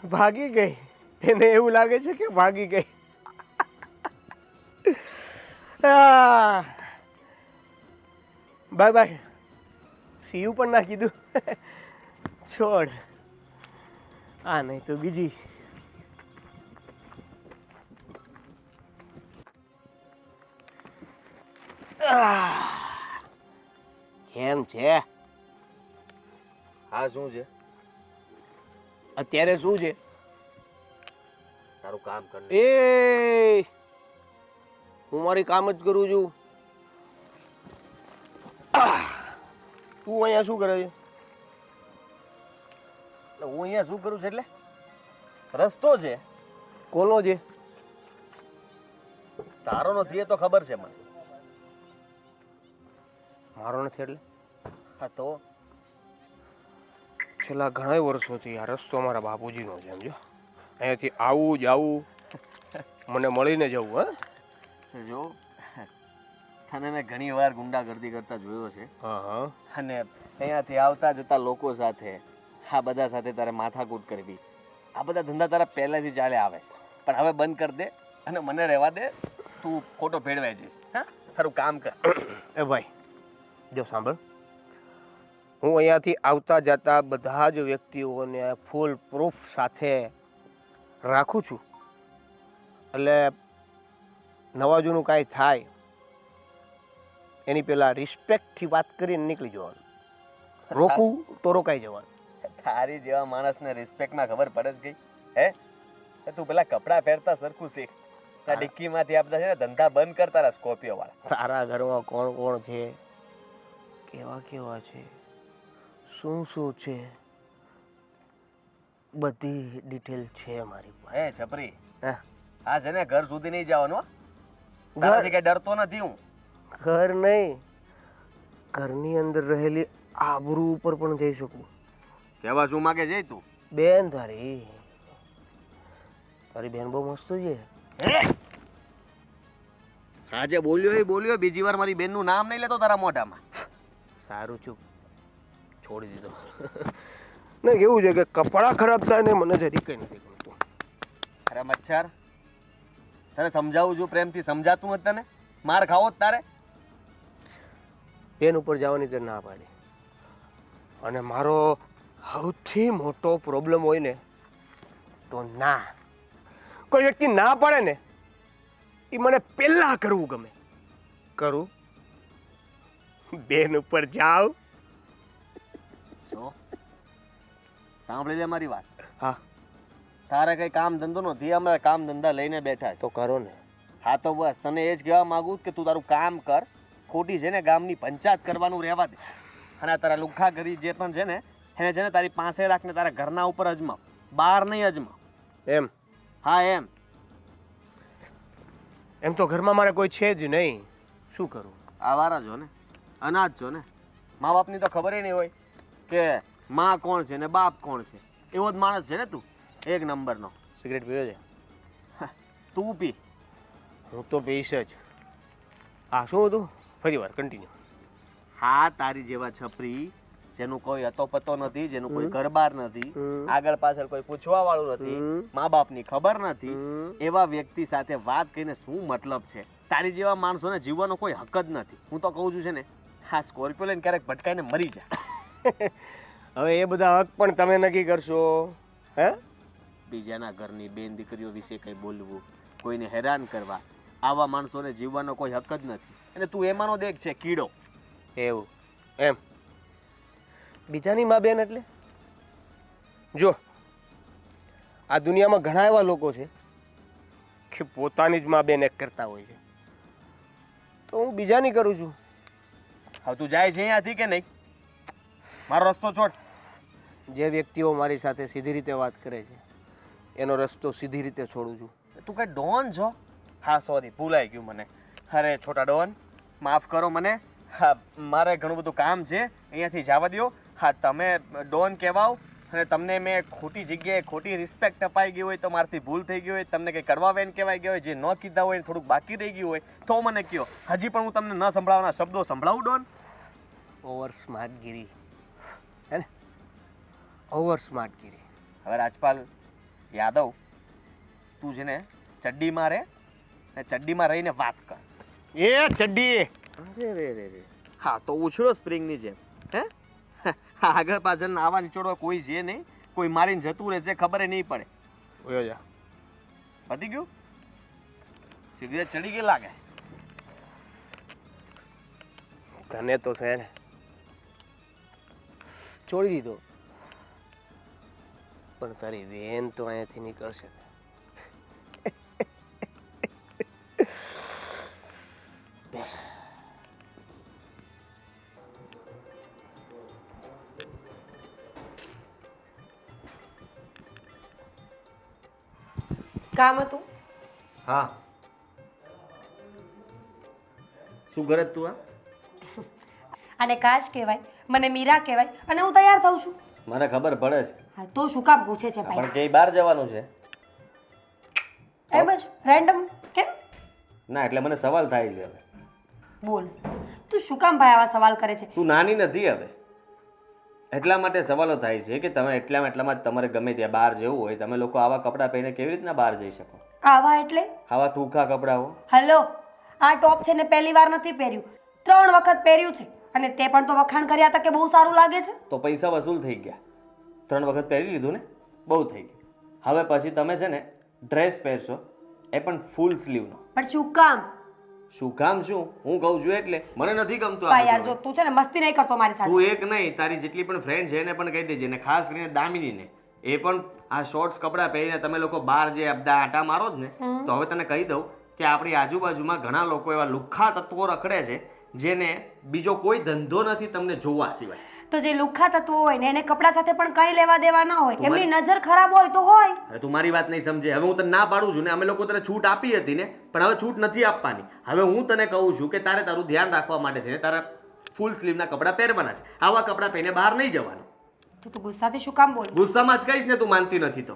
ભાગી ગઈ. એને એવું લાગે છે કે ભાગી ગઈ. Bye bye. સીયું પણ ના કીધું. છોડ. આ નહીં તો બીજી. એમ છે. હા શું છે? અત્યારે શું છે? તારું કામ કર. એ હું મારી કામ જ કરું છું. તું અહીંયા શું કરે છે? હું અહીંયા શું કરું છું એટલે રસ્તો છે કોનો છે? તારો નથી એ તો ખબર છે મને. મારો નથી એટલે હા તો છેલ્લા ઘણા વર્ષોથી આ રસ્તો મારા બાપુજીનો છે સમજો. અહીંયાથી આવું જાવું મને મળીને જવું. હા જો તને મેં ઘણી વાર ગુંડાગર્દી કરતા જોયો છે હા હા અને અહીંયાથી આવતા જતા લોકો સાથે આ બધા સાથે તારે માથાકૂટ કરવી, આ બધા ધંધા તારા પહેલેથી ચાલે આવે, પણ હવે બંધ કરી દે અને મને રહેવા દે. તું ખોટો ભેળવાઈ જઈશ. હા તારું કામ કર. એ ભાઈ જો સાંભળ, હું અહીંયાથી આવતા જતા બધા જ વ્યક્તિઓને ફૂલ પ્રૂફ સાથે રાખું છું. એટલે નવા જૂનું કાંઈ થાય એની પહેલાં રિસ્પેક્ટથી વાત કરીને નીકળી જવાનું. રોકવું તો રોકાઈ જવાનું. તારી જેવા માણસને રિસ્પેક્ટમાં ખબર પડે જ ગઈ હે? તું પેલા કપડાં પહેરતા સરખું શીખ. આ ડિક્કીમાંથી આપતા છે ને ધંધા બંધ કર તારા સ્કોર્પિયો વાળા. તારા ઘરમાં કોણ કોણ છે, કેવા કેવા છે, શું શું છે, બધી ડિટેલ છે મારી પાસે. હે છપરી, હા આ છે ને ઘર સુધી નહીં જવાનું. તારાથી કઈ ડરતો નથી હું. ઘર નહીં, ઘરની અંદર રહેલી આબરૂ ઉપર પણ જઈ શકું. કેવા શું માગે જઈ તું? બેન તારી બેન બહુ મસ્ત છે. આજે બોલ્યો એ બોલ્યો, બીજી વાર મારી બેનનું નામ નહીં લેતો તારા મોઢામાં. સારું ચૂપ છોડી દીધો. ને કેવું છે કે કપડાં ખરાબ થાય ને મને જરી કઈ નથી ગમતું. અરે મચ્છર, તને સમજાવું છું પ્રેમથી, સમજાતું નથી તને? માર ખાવો જ તારે. બેન ઉપર જવાની તો ના પાડી. અને મારો સૌથી મોટો પ્રોબ્લેમ હોય ને તો ના. કોઈ વ્યક્તિ ના પાડે ને એ મને પહેલા કરવું ગમે. કરું, બેન ઉપર જાવ. જો સાંભળી લે મારી વાત. હા તારે કઈ કામ ધંધો નથી, અમે કામ ધંધા લઈને બેઠા છે. તો કરો ને. હા તો બસ તને એ જ કહેવા માંગુ કે તું તારું કામ કર. ખોટી છે ને ગામની પંચાયત કરવાનું રહેવા દે. અને આ તારા લુખ્ખા ગરી જે પણ છે ને એને છે ને તારી પાસે રાખને તારા ઘરના ઉપર અજમાવ, બહાર નહીં અજમાવ. એમ? હા એમ. એમ તો ઘરમાં મારે કોઈ છે જ નહીં, શું કરું? આવારા છો ને, અનાજ છો ને. મા બાપની તો ખબર નહીં હોય કે માં કોણ છે ને બાપ કોણ છે. એવો જ માણસ છે ને તું, એક નંબરનો. સિગરેટ પીવે છે? તું પી. હું તો પીશ જ. હા શું હતું? ફરી વાર કન્ટિન્યુ. હા તારી જેવા છપરી જેનું કોઈ અતો પતો નથી, જેનું કોઈ ઘરબાર નથી, આગળ પાછળ કોઈ પૂછવા વાળું નથી, મા બાપની ખબર નથી, એવા વ્યક્તિ સાથે વાત કરીને શું મતલબ છે? તારી જેવા માણસોને જીવવાનો કોઈ હક જ નથી. હું તો કહું છું છે ને, હા સ્કોર્પિયો લઈને ક્યારેક ભટકાઈને મરી જા. હવે એ બધા હક પણ તમે નક્કી કરશો. હે? બીજાના ઘરની બેન દીકરીઓ વિશે કંઈ બોલવું, કોઈને હેરાન કરવા, આવા માણસોને જીવવાનો કોઈ હક જ નથી. અને તું એમાંનો દેખ છે કીડો. એવું એમ? બીજાની મા બેન એટલે? જો આ દુનિયામાં ઘણા એવા લોકો છે કે પોતાની જ મા બેન એક કરતા હોય છે, તો હું બીજાની કરું છું. હવે તું જાય છે અહીંયાથી કે નહીં? મારો રસ્તો છોડ. જે વ્યક્તિઓ મારી સાથે સીધી રીતે વાત કરે છે એનો રસ્તો સીધી રીતે છોડું છું. તું કઈ ડોન છો? હા સોરી, ભૂલાઈ ગયું મને. અરે છોટા ડોન, માફ કરો મને. હા મારે ઘણું બધું કામ છે, અહીંયાથી જવા દો. હા તમે ડોન કહેવાઓ અને તમને મેં ખોટી જગ્યાએ ખોટી રિસ્પેક્ટ અપાઈ ગઈ હોય તો મારાથી ભૂલ થઈ ગઈ હોય, તમને કંઈ કરવા વેન કહેવાય ગયા હોય, જે ન કીધા હોય થોડુંક બાકી રહી ગયું હોય તો મને કહો. હજી પણ હું તમને ન સંભળાવવાના શબ્દો સંભળાવું ડોન? ઓવર સ્માર્ટગીરી, હે ને? ઓવર સ્માર્ટગીરી. હવે રાજપાલ યાદવ, તું છે ને ચડ્ડીમાં રહે ને ચડ્ડીમાં રહીને વાત કર. એ ચડ્ડી. અરે રે રે રે. હા તો ઉછળો સ્પ્રિંગની જેમ. હે આગળ પાછળ આવા નીચોડવા કોઈ છે નહીં, કોઈ મારીને જતું રહેશે ખબર નહીં પડે. ઓયો જા. પતી ગયું? સિગરેટ ચડી ગઈ લાગે. તને તો છે ને છોડી દીધો, પણ તારી વેન તો અહીંયાથી નીકળશે. કામ હતું? હા, શું કરે છે તું? આને કાશ કહેવાય, મને મીરા કહેવાય, અને હું તૈયાર થઉં છું. મને ખબર પડે છે, હા તો શું કામ પૂછે છે પણ ભાઈ? ક્યાંય બહાર જવાનું છે? એમ જ રેન્ડમ કેમ? ના, એટલે મને સવાલ થાય છે હવે. બોલ, તું શું કામ ભાઈ આવા સવાલ કરે છે? તું નાની નથી હવે, એટલા માટે સવાલો થાય છે કે તમે એટલામાં જ તમારે ગમે ત્યાં બહાર જવું હોય, તમે લોકો આવા કપડાં પહેરીને કેવી રીતના બહાર જઈ શકો? આવા એટલે? આવા ટૂંકા કપડાઓ. હેલો, આ ટોપ છે ને પહેલી વાર નથી પહેર્યું, 3 વખત પહેર્યું છે, અને તે પણ તો વખાણ કર્યા હતા કે બહુ સારું લાગે છે. તો પૈસા વસૂલ થઈ ગયા, 3 વખત પહેરી લીધું ને, બહુ થઈ ગયું. હવે પછી તમે છે ને ડ્રેસ પહેરશો, એ પણ ફૂલ સ્લીવનો. પણ શું કામ? શું કામ શું? હું કહું છું એટલે મને નથી ગમતું આ ભાઈ યાર, બધું. જો તું છે ને મસ્તી નહીં કરતો મારી સાથે. તું એક નહીં, તારી જેટલી પણ ફ્રેન્ડ છે એને પણ કહી દેજે, ને ખાસ કરીને દામિનીને. એ પણ આ શોર્ટ્સ કપડાં પહેરીને તમે લોકો બહાર જે બધા આટા મારો જ ને, તો હવે તને કહી દઉં કે આપણી આજુબાજુમાં ઘણા લોકો એવા લુખ્ખા તત્વો રખડે છે જેને બીજો કોઈ ધંધો નથી તમને જોવા સિવાય. તો જે લુખ્ખા તત્વો હોય ને એને કપડા સાથે પણ કઈ લેવા દેવા ના હોય, એમની નજર ખરાબ હોય તો હોય. અરે તું મારી વાત નહીં સમજે. હવે હું તને ના પાડું છું ને, અમે લોકો તને છૂટ આપી હતી ને, પણ હવે છૂટ નથી આપવાની. હવે હું તને કહું છું કે તારે તારું ધ્યાન રાખવા માટે થઈને તારા ફૂલ સ્લીવના કપડાં પહેરવાના છે. આવા કપડાં પહેરીને બહાર નહીં જવાનું. તો તું ગુસ્સાથી શું કામ બોલ? ગુસ્સામાં જ કહીશ ને, તું માનતી નથી તો.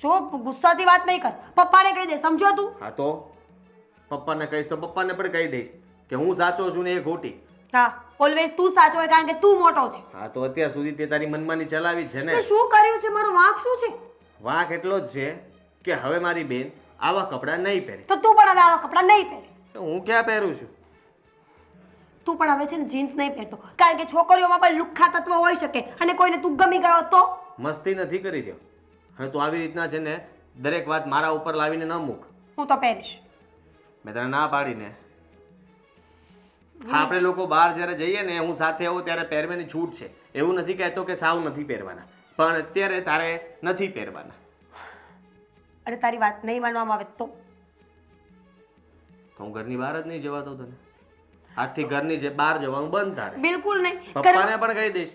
જો ગુસ્સાથી વાત નહીં કર, પપ્પાને કહી દે, સમજો તું? હા તો પપ્પાને કહીશ તો પપ્પાને પણ કહી દઈશ કે હું સાચો છું ને એ ખોટી. હા, ઓલવેઝ તું સાચો હોય કારણ કે તું મોટો છે. હા તો અત્યાર સુધી તે તારી મનમાની ચલાવી છે ને. મેં શું કર્યું છે? મારો વાંક શું છે? વાંક એટલો જ છે કે હવે મારી બેન આવા કપડાં નહીં પહેરે. તો તું પણ હવે આવા કપડાં નહીં પહેર. તો હું ક્યાં પહેરું છું? તું પણ હવે છે ને જીન્સ નહીં પહેરતો, કારણ કે છોકરીઓમાં પણ લુખ્ખા તત્વ હોઈ શકે, અને કોઈને તું ગમી ગયો તો? મસ્તી નથી કરી રહ્યો. અને તું આવી રીતના છે ને દરેક વાત મારા ઉપર લાવીને ન મૂક. હું તો પહેરીશ. મેં તને ના પાડીને. હા, આપણે લોકો બહાર જ્યારે જઈએ ને, હું સાથે આવું ત્યારે પહેરવાની છૂટ છે. એવું નથી કહેતો કે સાવ નથી પહેરવાના, પણ અત્યારે તારે નથી પહેરવાના. અને તારી વાત નહીં માનવામાં આવે તો? તો હું ઘરની બહાર જ નહીં જવા દઉં તને. આજથી ઘરની જે બહાર જવાનું બંધ તારે. બિલકુલ નહીં. પપ્પાને પણ કહી દઈશ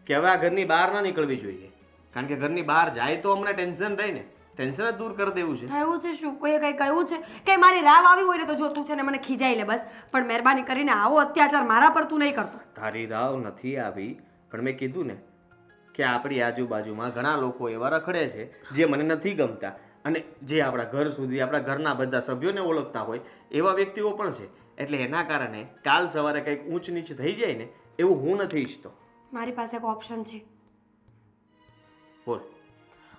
કે હવે આ ઘરની બહાર ના નીકળવી જોઈએ, કારણ કે ઘરની બહાર જાય તો અમને ટેન્શન રહી ને, ટેન્શન જ દૂર કરી દેવું છે. થયું છે શું? કોઈએ કંઈ કહ્યું છે કે મારી રાવ આવી હોય ને તો જો તું છે ને મને ખીજાઈ લે બસ, પણ મહેરબાની કરીને આવો અત્યાચાર મારા પર તું નહીં કરતો. તારી રાવ નથી આવી, પણ મેં કીધું ને કે આપણી આજુબાજુમાં ઘણા લોકો એવા રખડે છે જે મને નથી ગમતા, અને જે આપણા ઘર સુધી આપણા ઘરના બધા સભ્યોને ઓળખતા હોય એવા વ્યક્તિઓ પણ છે. એટલે એના કારણે કાલ સવારે કંઈક ઊંચ નીચ થઈ જાય ને, એવું હું નથી ઈચ્છતો. મારી પાસે એક ઓપ્શન છે. બોલ.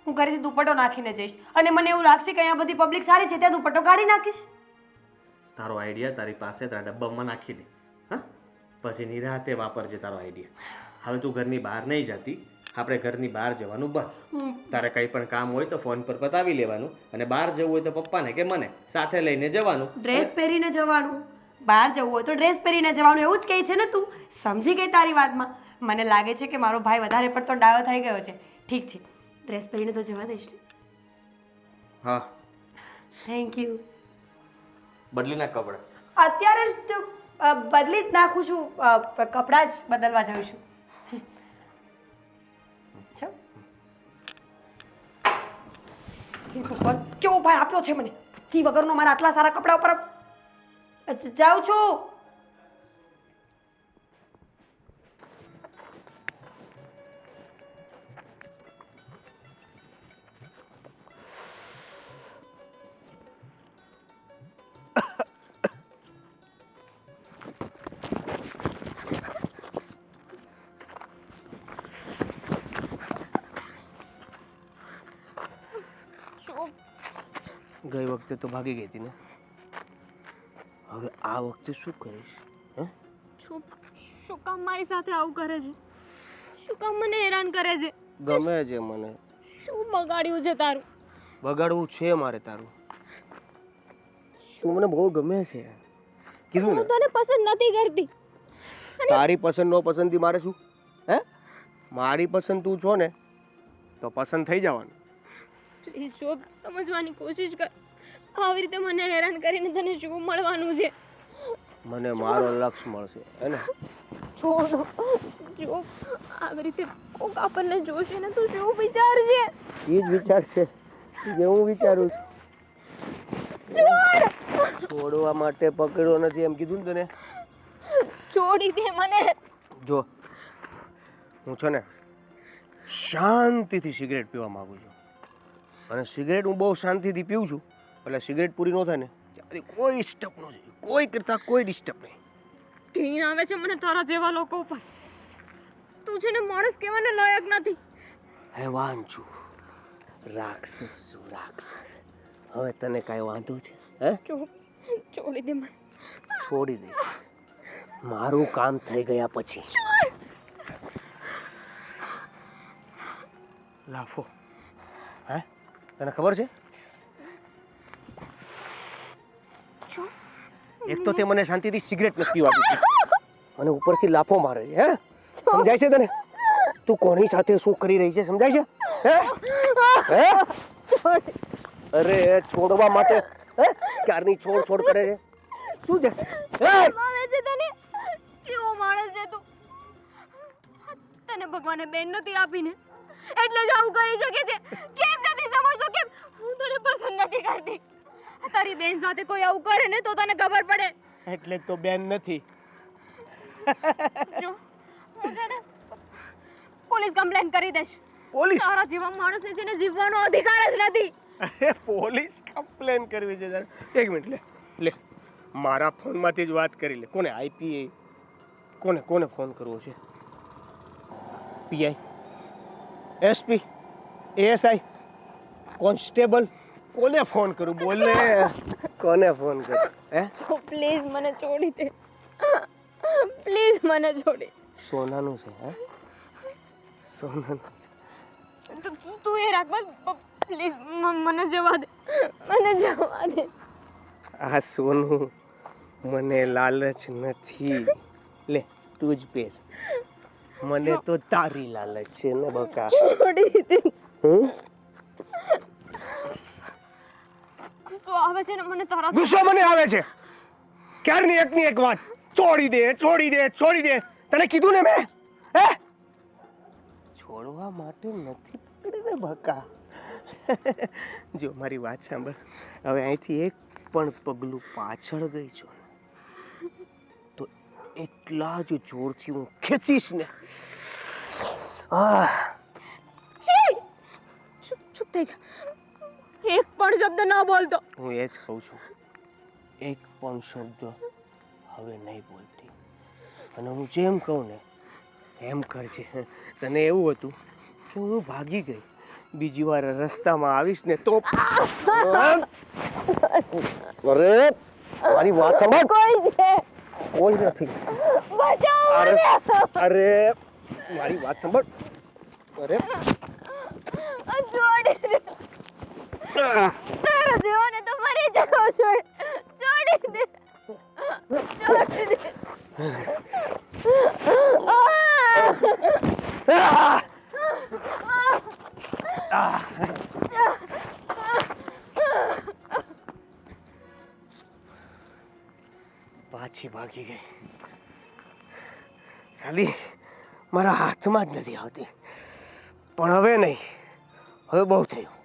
હું ઘરેથી દુપટ્ટો નાખીને જઈશ, અને મને એવું લાગશે કે અહીંયા બધી પબ્લિક સારી છે ત્યાં દુપટ્ટો કાઢી નાખીશ. તારો આઈડિયા તારી પાસે તારા ડબ્બામાં નાખી દે. હા, પછી નિરાતે વાપરજે તારો આઈડિયા. હવે તું ઘરની બહાર નહીં જતી, આપણે ઘરની બહાર જવાનું બંધ. તારે કંઈ પણ કામ હોય તો ફોન પર પતાવી લેવાનું, અને બહાર જવું હોય તો પપ્પાને કે મને સાથે લઈને જવાનું. ડ્રેસ પહેરીને જવાનું. બહાર જવું હોય તો ડ્રેસ પહેરીને જવાનું, એવું જ કહે છે ને તું? સમજી ગઈ તારી વાતમાં. મને લાગે છે કે મારો ભાઈ વધારે પડતો ડાયો થઈ ગયો છે. ઠીક છે, ડ્રેસ પહેરીને તો જવા દઈશ ને? હા, થેન્ક યુ. બદલી નાખ કપડાં. અત્યારે જ તો બદલી જ નાખું છું, કપડાં જ બદલવા જાઉં છું. જાઉં. કેવો ભાઈ આપ્યો છે મને, બુદ્ધિ વગરનો, મારા આટલા સારા કપડા ઉપર. જાઉં છું. ગઈ વખતે તો ભાગી ગઈ હતી ને, હવે આ વખતે શું કરીશ? હે, શું કામ મારી સાથે આવું કરે છે? શું કામ મને હેરાન કરે છે? ગમે છે મને. શું બગાડ્યું છે તારું? બગાડવું છે મારે તારું? શું મને બહુ ગમે છે, કીધું હું ને. તને પસંદ નથી કરતી. તારી પસંદ નો પસંદથી મારે શું? હે, મારી પસંદ તું છો ને તો પસંદ થઈ જવાનું. પ્લીઝ શોભ, સમજવાની કોશિશ કર. આવી રીતે મને હેરાન કરીને તને શું મળવાનું છે? મને મારો લક્ષ મળશે હે ને? છોડો જો, આવી રીતે કોક આપણને જોશે ને તો શું વિચારશે? એ જ વિચાર છે જે હું વિચારું છું. છોડવા માટે પકડ્યો નથી એમ કીધું ને તને. છોડી દે મને. જો હું છે ને શાંતિથી સિગરેટ પીવા માંગુ છું, અને સિગરેટ હું બહુ શાંતિથી પીઉં છું. એટલે સિગરેટ પૂરી ન થાય ને ત્યાંથી કોઈ ડિસ્ટર્બ ન જોઈએ, કોઈ કરતા કોઈ ડિસ્ટર્બ નહીં. ઘીન આવે છે મને તારા જેવા લોકો ઉપર. તું છે ને માણસ કહેવાને લાયક નથી. હેવાન છું, રાક્ષસ છું, રાક્ષસ. હવે તને કાંઈ વાંધો છે? હે? છોડી દે મને. છોડી દે. મારું કામ થઈ ગયા પછી લાફો. હે? તને ખબર છે? એક તો તે મને શાંતિથી સિગરેટ નથી પીવા દીધી અને ઉપરથી લાફો મારે છે. હે? સમજાય છે તને? તું કોની સાથે શું કરી રહી છે સમજાય છે? હે? અરે છોડવા માટે હે ક્યારની છોડ છોડ કરે છે. શું છે? આવે છે તને? કેવો માણસ છે તું? તને ભગવાને બેન નથી આપીને એટલે જ આવું કરી શકે છે. કેમ નથી સમજતો કે હું તને પસંદ નથી કરતી? તારી બેન સાથે કોઈ આવું કરે ને તો તને ખબર પડે. એટલે જ તો બેન નથી. જો હું છે ને પોલીસ કમ્પ્લેન કરી દઈશ. પોલીસ? તારા જેવા માણસને છે ને જીવવાનો અધિકાર જ નથી. અરે પોલીસ કમ્પ્લેન કરવી છે તારે? એક મિનિટ લે લે મારા ફોનમાંથી જ વાત કરી લે. કોને આઈપીએ કોને કોને ફોન કરવો છે? પીઆઈ, એસપી, એએસઆઈ, કોન્સ્ટેબલ, કોને ફોન કરું? બોલ ને કોને ફોન કરું? હે? પ્લીઝ મને છોડી દે. પ્લીઝ મને છોડી. સોનાનું છે? હે? સોનાનું? તું એ રાખ બસ. પ્લીઝ મને જવા દે. મને જવા દે. આ સોનું મને લાલચ નથી. લે તું જ પહેર. મને તો તારી લાલચ છે ને બકા. છોડી દે. હમ? તો આવે છે ને મને તારા ગુસ્સો મને આવે છે. ક્યારની એકની એક વાત. છોડી દે, છોડી દે, છોડી દે. તને કીધું ને મેં. હે? છોડવા માટે નથી પકડી ને બકા. જો મારી વાત સાંભળ. હવે અહીંથી એક પણ પગલું પાછળ ગઈ છો તો એટલા જ જોરથી હું ખેંચીશ ને. ચૂપ થઈ જા. એક પણ શબ્દ ન બોલતો. હું એ જ કહું છું, એક પણ શબ્દ હવે નહીં બોલતી. અને હું જેમ કહું ને એમ કરજે. તને એવું હતું કે હું ભાગી ગઈ, બીજી વાર રસ્તામાં આવીશ ને તો અરે મારી વાત સાંભળ. કોઈ છે? કોઈ નથી. બચાવ મને. અરે મારી વાત સાંભળ. અરે છોડી દે. તારા જેવાને તો મરી જાવ છો. છોડી દે. છોડી દે. પાછી ભાગી ગઈ. સાલી મારા હાથમાં જ નથી આવતી. પણ હવે નહીં, હવે બહુ થયું.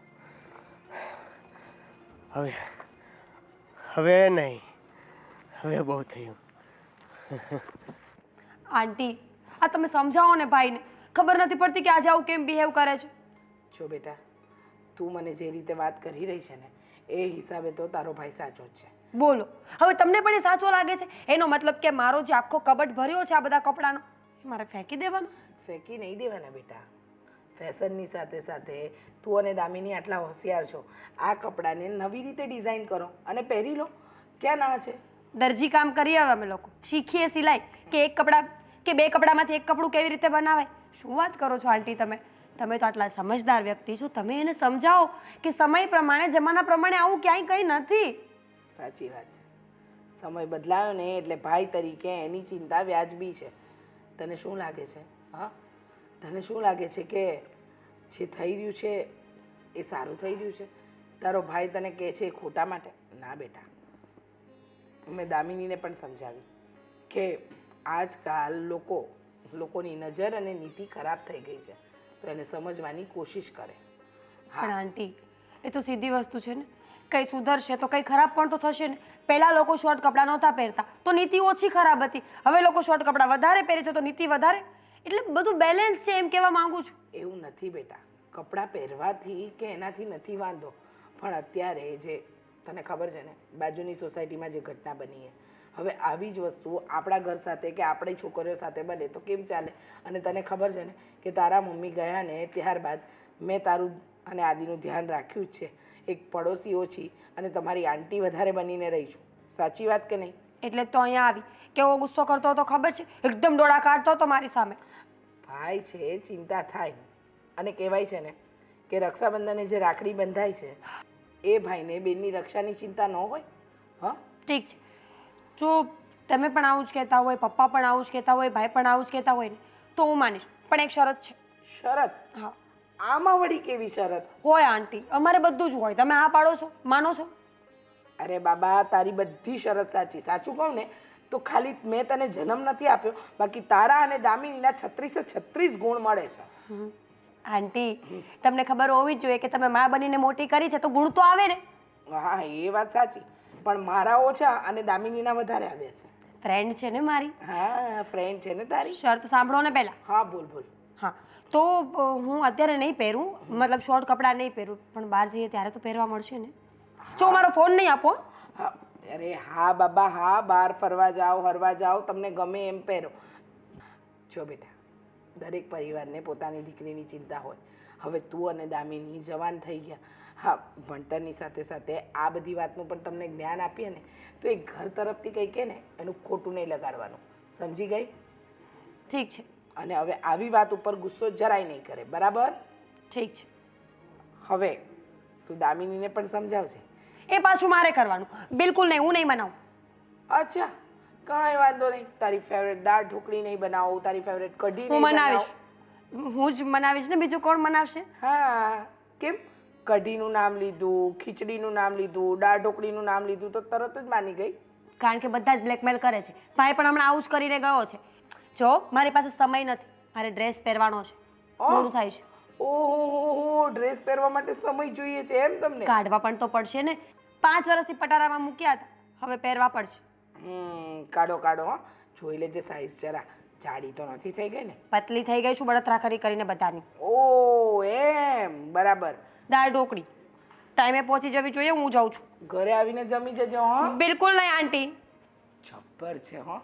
હવે હવે નહીં, હવે બહુ થયું. આંટી, આ તમે સમજાવો ને ભાઈને. ખબર નથી પડતી કે આજે આવું કેમ બિહેવ કરે છે. જો બેટા, તું મને જે રીતે વાત કરી રહી છે ને એ હિસાબે તો તારો ભાઈ સાચો જ છે. બોલો, હવે તમને પણ એ સાચો લાગે છે? એનો મતલબ કે મારો જે આખો કબટ ભર્યો છે આ બધા કપડાનો એ મારે ફેંકી દેવાનો? ફેંકી નહીં દેવાના બેટા. ફેશનની સાથે સાથે તું અને દામિની આટલા હોશિયાર છો. આ કપડાને નવી રીતે ડિઝાઇન કરો અને પહેરી લો. ક્યાં ના છે? દરજી કામ કરીએ હવે અમે લોકો. શીખીએ સિલાઈ કે એક કપડા કે બે કપડામાંથી એક કપડું કેવી રીતે બનાવાય. શું વાત કરો છો આંટી તમે? તમે તો આટલા સમજદાર વ્યક્તિ છો. તમે એને સમજાવો કે સમય પ્રમાણે, જમાના પ્રમાણે આવું ક્યાંય કંઈ નથી. સાચી વાત છે. સમય બદલાયો ને એટલે ભાઈ તરીકે એની ચિંતા વ્યાજબી છે. તને શું લાગે છે? હા, તને શું લાગે છે કે જે થઈ રહ્યું છે એ સારું થઈ રહ્યું છે? તારો ભાઈ તને કહે છે એ ખોટા માટે? ના બેટા, મેં દામિનીને પણ સમજાવી કે આજકાલ લોકોની નજર અને નીતિ ખરાબ થઈ ગઈ છે, તો એને સમજવાની કોશિશ કરે. પણ આંટી, એ તો સીધી વસ્તુ છે ને, કંઈ સુધરશે તો કંઈ ખરાબ પણ તો થશે ને. પહેલાં લોકો શોર્ટ કપડાં નહોતા પહેરતા તો નીતિ ઓછી ખરાબ હતી, હવે લોકો શોર્ટ કપડાં વધારે પહેરે છે તો નીતિ વધારે. એટલે બધું બેલેન્સ છે એમ કહેવા માંગુ છું. એવું નથી બેટા, કપડાં પહેરવાથી કે એનાથી નથી વાંધો, પણ અત્યારે જે તને ખબર છે ને બાજુની સોસાયટીમાં જે ઘટના બની છે, હવે આવી જ વસ્તુ આપણા ઘર સાથે કે આપણી છોકરીઓ સાથે બને તો કેમ ચાલે? અને તને ખબર છે ને કે તારા મમ્મી ગયા ને ત્યારબાદ મેં તારું અને આદિનું ધ્યાન રાખ્યું જ છે. એક પડોશી ઓછી અને તમારી આંટી વધારે બનીને રહી છું. સાચી વાત કે નહીં? એટલે જ તો અહીંયા આવી. કેવો ગુસ્સો કરતો હતો ખબર છે? એકદમ ડોળા કાઢતો હતો મારી સામે. ભાઈ છે, ચિંતા થાય. અને કહેવાય છે ને કે રક્ષાબંધને જે રાખડી બંધાય છે એ ભાઈને બેનની રક્ષાની ચિંતા ન હોય. હા, ઠીક છે, જો તમે પણ આવું જ કહેતા હોય, પપ્પા પણ આવું જ કહેતા હોય, ભાઈ પણ આવું જ કહેતા હોય ને તો હું માનીશ, પણ એક શરત છે. શરત? હા. આમાં વળી કેવી શરત? હોય આંટી, અમારે બધું જ હોય. તમે આ પાડો છો, માનો છો? અરે બાબા, તારી બધી શરત સાચી. સાચું કહું ને તો ખાલી મેં તને જન્મ નથી આપ્યો, બાકી તારા અને દામિનીના 36 ગુણ મળે છે. આંટી, તમને ખબર હોવી જ જોઈએ કે તમે મા બનીને મોટી કરી છે તો ગુણ તો આવે ને. હા, એ વાત સાચી, પણ મારા ઓછા અને દામિનીના વધારે આવ્યા છે. ફ્રેન્ડ છે ને મારી. હા, ફ્રેન્ડ છે ને તારી. શરત સાંભળો ને પહેલા. હા, બોલ બોલ. હા, તો હું અત્યારે નહીં પહેરું, મતલબ શોર્ટ કપડાં નહીં પહેરું, પણ બહાર જઈએ ત્યારે તો પહેરવા મળશે ને. જો મારો ફોન નહીં આપો. હા, અરે હા બાબા, હા, બહાર ફરવા જાઓ, હરવા જાઓ, તમને ગમે એમ પહેરો. જો બેટા, દરેક પરિવારને પોતાની દીકરીની ચિંતા હોય. હવે તું અને દામિની જવાન થઈ ગયા. હા, ભણતરની સાથે સાથે આ બધી વાતનું પણ તમને જ્ઞાન આપીએ ને તો એ ઘર તરફથી કંઈ કહે ને એનું ખોટું નહીં લગાડવાનું. સમજી ગઈ? ઠીક છે. અને હવે આવી વાત ઉપર ગુસ્સો જરાય નહીં કરે, બરાબર? ઠીક છે. હવે તું દામિનીને પણ સમજાવજે. એ પાછું મારે કરવાનું. બિલકુલ નહીં, હું નહીં બનાવું. અચ્છા, કાંઈ વાંધો નહીં. તારી ફેવરેટ દાળ ઢોકળી નહીં બનાવું, તારી ફેવરેટ કઢી હું નહીં મનાવીશ. બનાવું. હું જ મનાવીશ ને, બીજું કોણ મનાવશે? હા, કેમ? કઢીનું નામ લીધું, ખીચડીનું નામ લીધું, દાળ ઢોકળીનું નામ લીધું તો તરત જ માની ગઈ. કારણ કે બધા જ બ્લેકમેલ કરે છે. ભાઈ પણ હમણાં આવું જ કરીને ગયો છે. જો મારી પાસે સમય નથી, મારે ડ્રેસ પહેરવાનો છે, મોડું થાય છે. ઓહો, ડ્રેસ પહેરવા માટે સમય જોઈએ છે એમ તમને? કાઢવા પણ તો પડશે ને. 5 વર્ષથી પટારામાં મૂક્યા હતા, હવે પહેરવા પડશે. કાઢો કાઢો. હા, જોઈ લેજે સાઈઝ જરા. જાડી તો નથી થઈ ગઈ ને? પતલી થઈ ગઈ છું બળતરા કરીને બધાની. ઓ એમ, બરાબર. દાળ ઢોકળી ટાઈમે પહોંચી જવી જોઈએ. હું જાઉં છું. ઘરે આવીને જમી જજો. હા, બિલકુલ નહીં આંટી. જબ્બર છે. હા,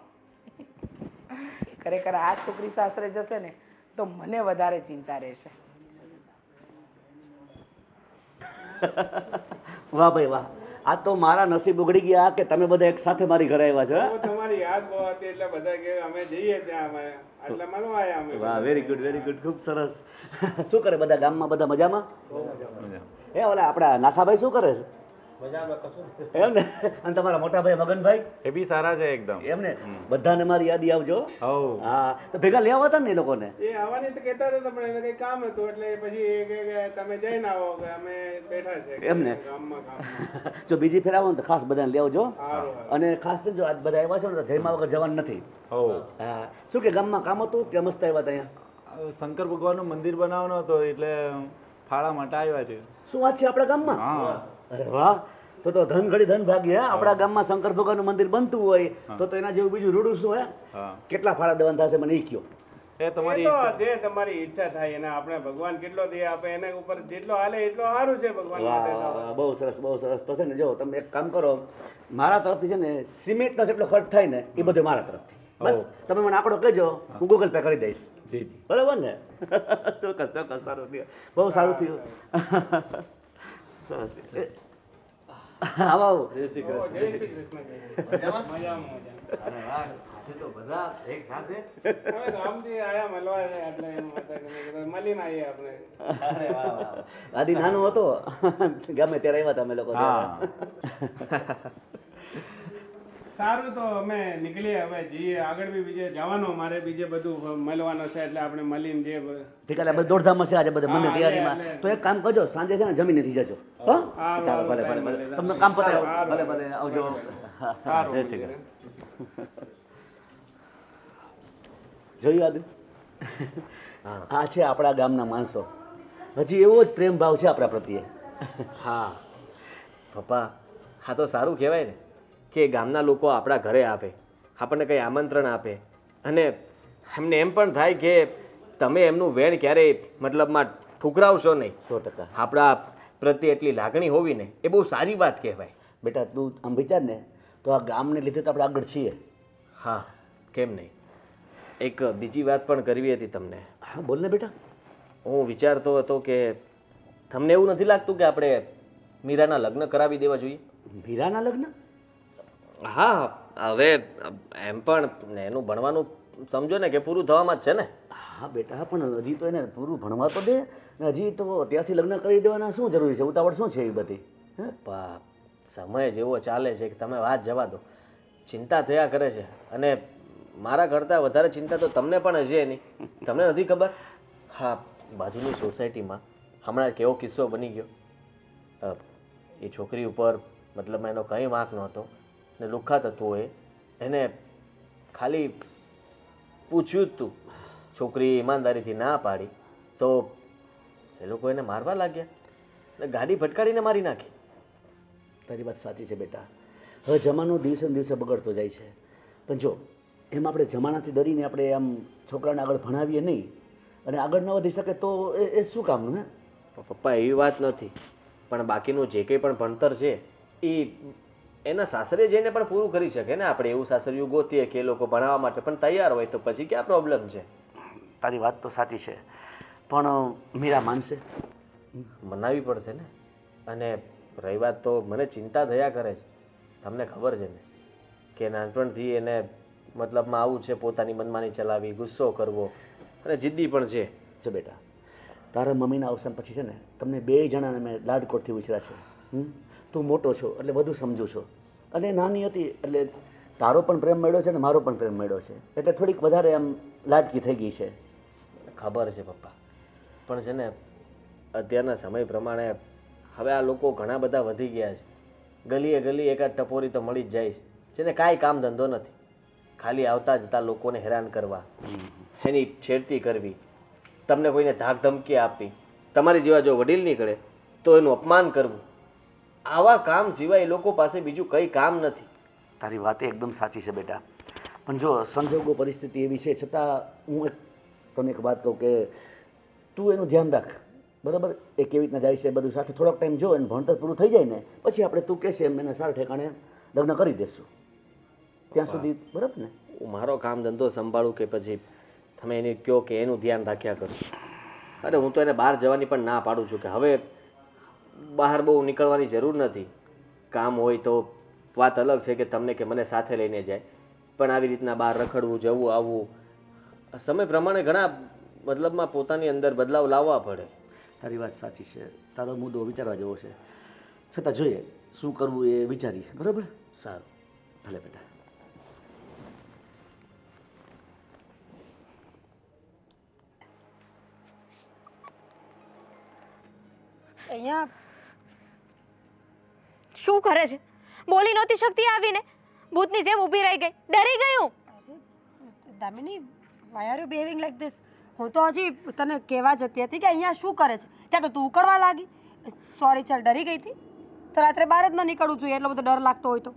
ખરેખર આ છોકરી સાસરે જશે ને તો મને વધારે ચિંતા રહેશે. વાહ ભાઈ વાહ, આ તો મારા નસીબ ઉગડી ગયા કે તમે બધા એક સાથે મારી ઘરે આવ્યા છો. તો તમારી યાદ બહુ હતી એટલે બધા કે અમે જઈએ ત્યાં અમે એટલે માનો આયા અમે. વાહ, વેરી ગુડ વેરી ગુડ, ખૂબ સરસ. શું કરે બધા ગામમાં? બધા મજામાં? એ ઓલા આપણા નાખાભાઈ શું કરે છે? એમ ને? અને તમારા મોટા ભાઈ મગનભાઈ? એ બી સારા છે એકદમ. એમ ને? બધાને મારી યાદી આવજો. હવ. હા, તો ભેગા લેવા હતા ને એ લોકોને? એ આવવાની તો કહેતા હતા પણ એને કઈ કામ હતું એટલે પછી એ કહે કે તમે જઈને આવો કે અમે બેઠા છે એમ ને? ગામમાં. જો બીજી ફેર આવો ને તો ખાસ બધાને લેવજો. સારું. અને ખાસ જો આજ બધા આવ્યા છો ને તો જયમાં વગર જવાનું નથી. હવ. હા, શું કે ગામમાં કામ હતું કે મસ્ત આવ્યા હતા અહીંયા? શંકર ભગવાનનું મંદિર બનાવવાનો હતો એટલે ફાળા માટે આવ્યા છે. શું વાત છે આપણા ગામમાં? હા. અરે વાહ, તો ધન ઘડી ધન ભાગી. હા, આપણા ગામમાં શંકર ભગવાનનું મંદિર બનતું હોય તો એના જેવું બીજું રૂડું શું હે? હા. કેટલા ફાળા દેવાના થશે મને એ કયો. એ તમારી જે તમારી ઈચ્છા થાય એને આપણે ભગવાન કેટલો દે આપે એના ઉપર જેટલો હાલે એટલો સારું છે ભગવાન માટે. વાહ, બહુ સરસ બહુ સરસ. તો છે ને જો તમે એક કામ કરો, મારા તરફથી છે ને સિમેન્ટનો જેટલો ખર્ચ થાય ને એ બધું મારા તરફથી. બસ તમે મને આંકડો કહેજો, હું ગૂગલ પે કરી દઈશ. જી જી. બરાબર ને? ચોક્કસ ચોક્કસ, સારું થયું, બહુ સારું થયું. સરસ. આવો આવો. જય શ્રી કૃષ્ણ. જય શ્રી કૃષ્ણ. મજામાં મજામાં. આજે તો બધા એક સાથે. અમે ગામથી આયા મળવા એટલે એમ હતા કે મેં કીધું મળીને આવીએ આપણે. અરે વાહ વાહ. આદિ નાનો હતો ગમે ત્યારે આવ્યા હતા અમે લોકો. સારું તો અમે નીકળીએ હવે જઈએ આગળ બી બીજે જવાનું મારે બીજે બધું મળવાનું છે એટલે આપણે મળીને જે ઠીક છે બધું દોડધામ હશે આજે બધે મને હા, તૈયારીમાં એટલે. તો એક કામ કરજો સાંજે છે ને જમીને થઈ જજો હો હારું, ચાલો ભલે હારું, ભલે ભલે, ભલે ભલે. તમને કામ પતાવો હારું, ભલે ભલે આવજો સારું, જય શ્રી કૃષ્ણ જોયું આદુ આ છે આપણા ગામના માણસો હજી એવો જ પ્રેમ ભાવ છે આપણા પ્રત્યે હા પપ્પા હા તો સારું કહેવાય ને કે ગામના લોકો આપણા ઘરે આવે આપણને કંઈ આમંત્રણ આપે અને એમને એમ પણ થાય કે તમે એમનું વેણ ક્યારેય મતલબમાં ઠુકરાવશો નહીં. 100%. આપણા પ્રત્યે એટલી લાગણી હોવી ને એ બહુ સારી વાત કહેવાય. બેટા તું આમ વિચાર ને તો આ ગામને લીધે તો આપણે આગળ છીએ. હા કેમ નહીં. એક બીજી વાત પણ કરવી હતી તમને. હા બોલ ને બેટા. હું વિચારતો હતો કે તમને એવું નથી લાગતું કે આપણે મીરાના લગ્ન કરાવી દેવા જોઈએ? મીરાના લગ્ન? હા હવે એમ પણ એનું ભણવાનું સમજો ને કે પૂરું થવામાં જ છે ને. હા બેટા પણ હજી તો એને પૂરું ભણવા તો દે ને હજી તો અત્યારથી લગ્ન કરી દેવાના શું જરૂરી છે? ઉતાવળ શું છે એ બધી? પપ્પા સમય જેવો ચાલે છે કે તમે વાત જવા દો. ચિંતા થયા કરે છે અને મારા કરતાં વધારે ચિંતા તો તમને પણ હશે એની. તમને નથી ખબર? હા બાજુની સોસાયટીમાં હમણાં કેવો કિસ્સો બની ગયો. એ છોકરી ઉપર મતલબ એનો કંઈ વાંક નહોતો ને લુખ્ખા તત્વોએ એને ખાલી પૂછ્યું જ તું. છોકરી ઈમાનદારીથી ના પાડી તો એ લોકો એને મારવા લાગ્યા ને ગાડી ભટકાડીને મારી નાખી. તારી વાત સાચી છે બેટા. હવે જમાનો દિવસે ને દિવસે બગડતો જાય છે પણ જો એમ આપણે જમાનાથી ડરીને આપણે આમ છોકરાને આગળ ભણાવીએ નહીં અને આગળ ન વધી શકે તો એ શું કામનું? હે પપ્પા એવી વાત નથી પણ બાકીનું જે કંઈ પણ ભણતર છે એ એના સાસરે જઈને પણ પૂરું કરી શકે ને. આપણે એવું સાસરિયું ગોતીએ કે એ લોકો ભણાવવા માટે પણ તૈયાર હોય તો પછી ક્યાં પ્રોબ્લેમ છે? તારી વાત તો સાચી છે પણ મીરા માનશે? મનાવવી પડશે ને. અને રહી વાત તો મને ચિંતા થયા કરે છે. તમને ખબર છે ને કે નાનપણથી એને મતલબમાં આવું છે, પોતાની મનમાની ચલાવી, ગુસ્સો કરવો અને જિદ્દી પણ છે. જો બેટા તારા મમ્મીના અવસાન પછી છે ને તમને બે જણાને મેં લાડકોટથી ઉછર્યા છે. તું મોટો છો એટલે વધુ સમજુ છો અને નાની હતી એટલે તારો પણ પ્રેમ મળ્યો છે ને મારો પણ પ્રેમ મળ્યો છે એટલે થોડીક વધારે આમ લાડકી થઈ ગઈ છે. ખબર છે પપ્પા પણ છે ને અત્યારના સમય પ્રમાણે હવે આ લોકો ઘણા બધા વધી ગયા છે. ગલીએ ગલી એકાદ ટપોરી તો મળી જ જાય છે જેને કાંઈ કામ ધંધો નથી. ખાલી આવતા જતા લોકોને હેરાન કરવા, એની છેડતી કરવી, તમને કોઈને ધાક ધમકી આપવી, તમારી જેવા જો વડીલ નીકળે તો એનું અપમાન કરવું. આવા કામ સિવાય એ લોકો પાસે બીજું કંઈ કામ નથી. તારી વાત એકદમ સાચી છે બેટા પણ જો સંજોગો પરિસ્થિતિ એવી છે છતાં હું તને એક વાત કહું કે તું એનું ધ્યાન રાખ બરાબર. એ કેવી રીતના જાય છે બધું સાથે થોડોક ટાઈમ જો એને ભણતર પૂરું થઈ જાય ને પછી આપણે તું કહેશે એમ એને સારા ઠેકાણે લગ્ન કરી દઈશું. ત્યાં સુધી બરાબર ને? હું મારો કામ ધંધો સંભાળું કે પછી તમે એને કહો કે એનું ધ્યાન રાખ્યા કરું. અરે હું તો એને બહાર જવાની પણ ના પાડું છું કે હવે બહાર બહુ નીકળવાની જરૂર નથી. કામ હોય તો વાત અલગ છે કે તમને કે મને સાથે લઈને જાય પણ આવી રીતના બહાર રખડવું, જવું, આવવું સમય પ્રમાણે ઘણા મતલબમાં પોતાની અંદર બદલાવ લાવવા પડે. તારી વાત સાચી છે. તારો મુદ્દો વિચારવા જેવો છે છતાં જોઈએ શું કરવું એ વિચારીએ બરાબર. સારું ભલે બેટા. અહીંયા શું કરે છે? બોલી નહોતી શકતી આવીને ભૂતની જેમ ઊભી રહી ગઈ. ડરી ગયું. Damini why are you behaving like this? હું તો હજી તને કહેવા જતી હતી કે અહીંયા શું કરે છે ત્યાં તો તું ઉકળવા લાગી. સોરી ચાલ ડરી ગઈ હતી તો રાત્રે બહાર જ ન નીકળવું જોઈએ એટલો બધો ડર લાગતો હોય તો.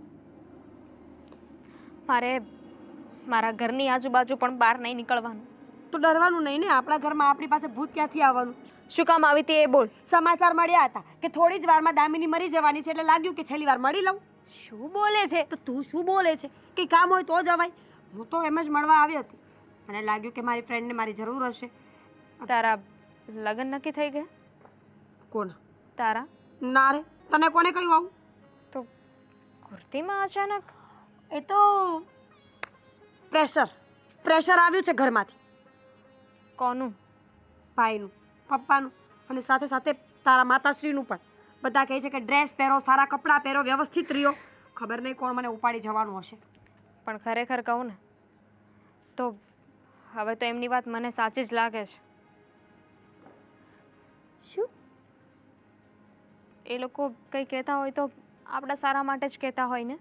મારે મારા ઘરની આજુબાજુ પણ બહાર નહીં નીકળવાનું. તો ડરવાનું નહીં ને. આપણા ઘરમાં આપણી પાસે ભૂત ક્યાંથી આવવાનું? શું કામ આવી હતી એ બોલ. સમાચાર મળ્યા હતા કે થોડી જ વારમાં દામિની મરી જવાની છે એટલે લાગ્યું કે છેલ્લી વાર મળી લઉં. શું બોલે છે? તો તું શું બોલે છે? કંઈ કામ હોય તો જવાય. હું તો એમ જ મળવા આવી હતી. મને લાગ્યું કે મારી ફ્રેન્ડને મારી જરૂર હશે. તારા લગ્ન નક્કી થઈ ગયા? કોના? તારા? ના રે, તને કોને કહ્યું આવું? તો કુર્તીમાં અચાનક? એ તો પ્રેશર આવ્યું છે ઘરમાંથી. કોનું? ભાઈનું, પપ્પાનું અને સાથે સાથે તારા માતાશ્રીનું પણ. બધા કહે છે કે ડ્રેસ પહેરો, સારા કપડાં પહેરો, વ્યવસ્થિત રહ્યો. ખબર નહીં કોણ મને ઉપાડી જવાનું હશે. પણ ખરેખર કહું ને તો હવે તો એમની વાત મને સાચી જ લાગે છે. શું? એ લોકો કંઈ કહેતા હોય તો આપણા સારા માટે જ કહેતા હોય ને.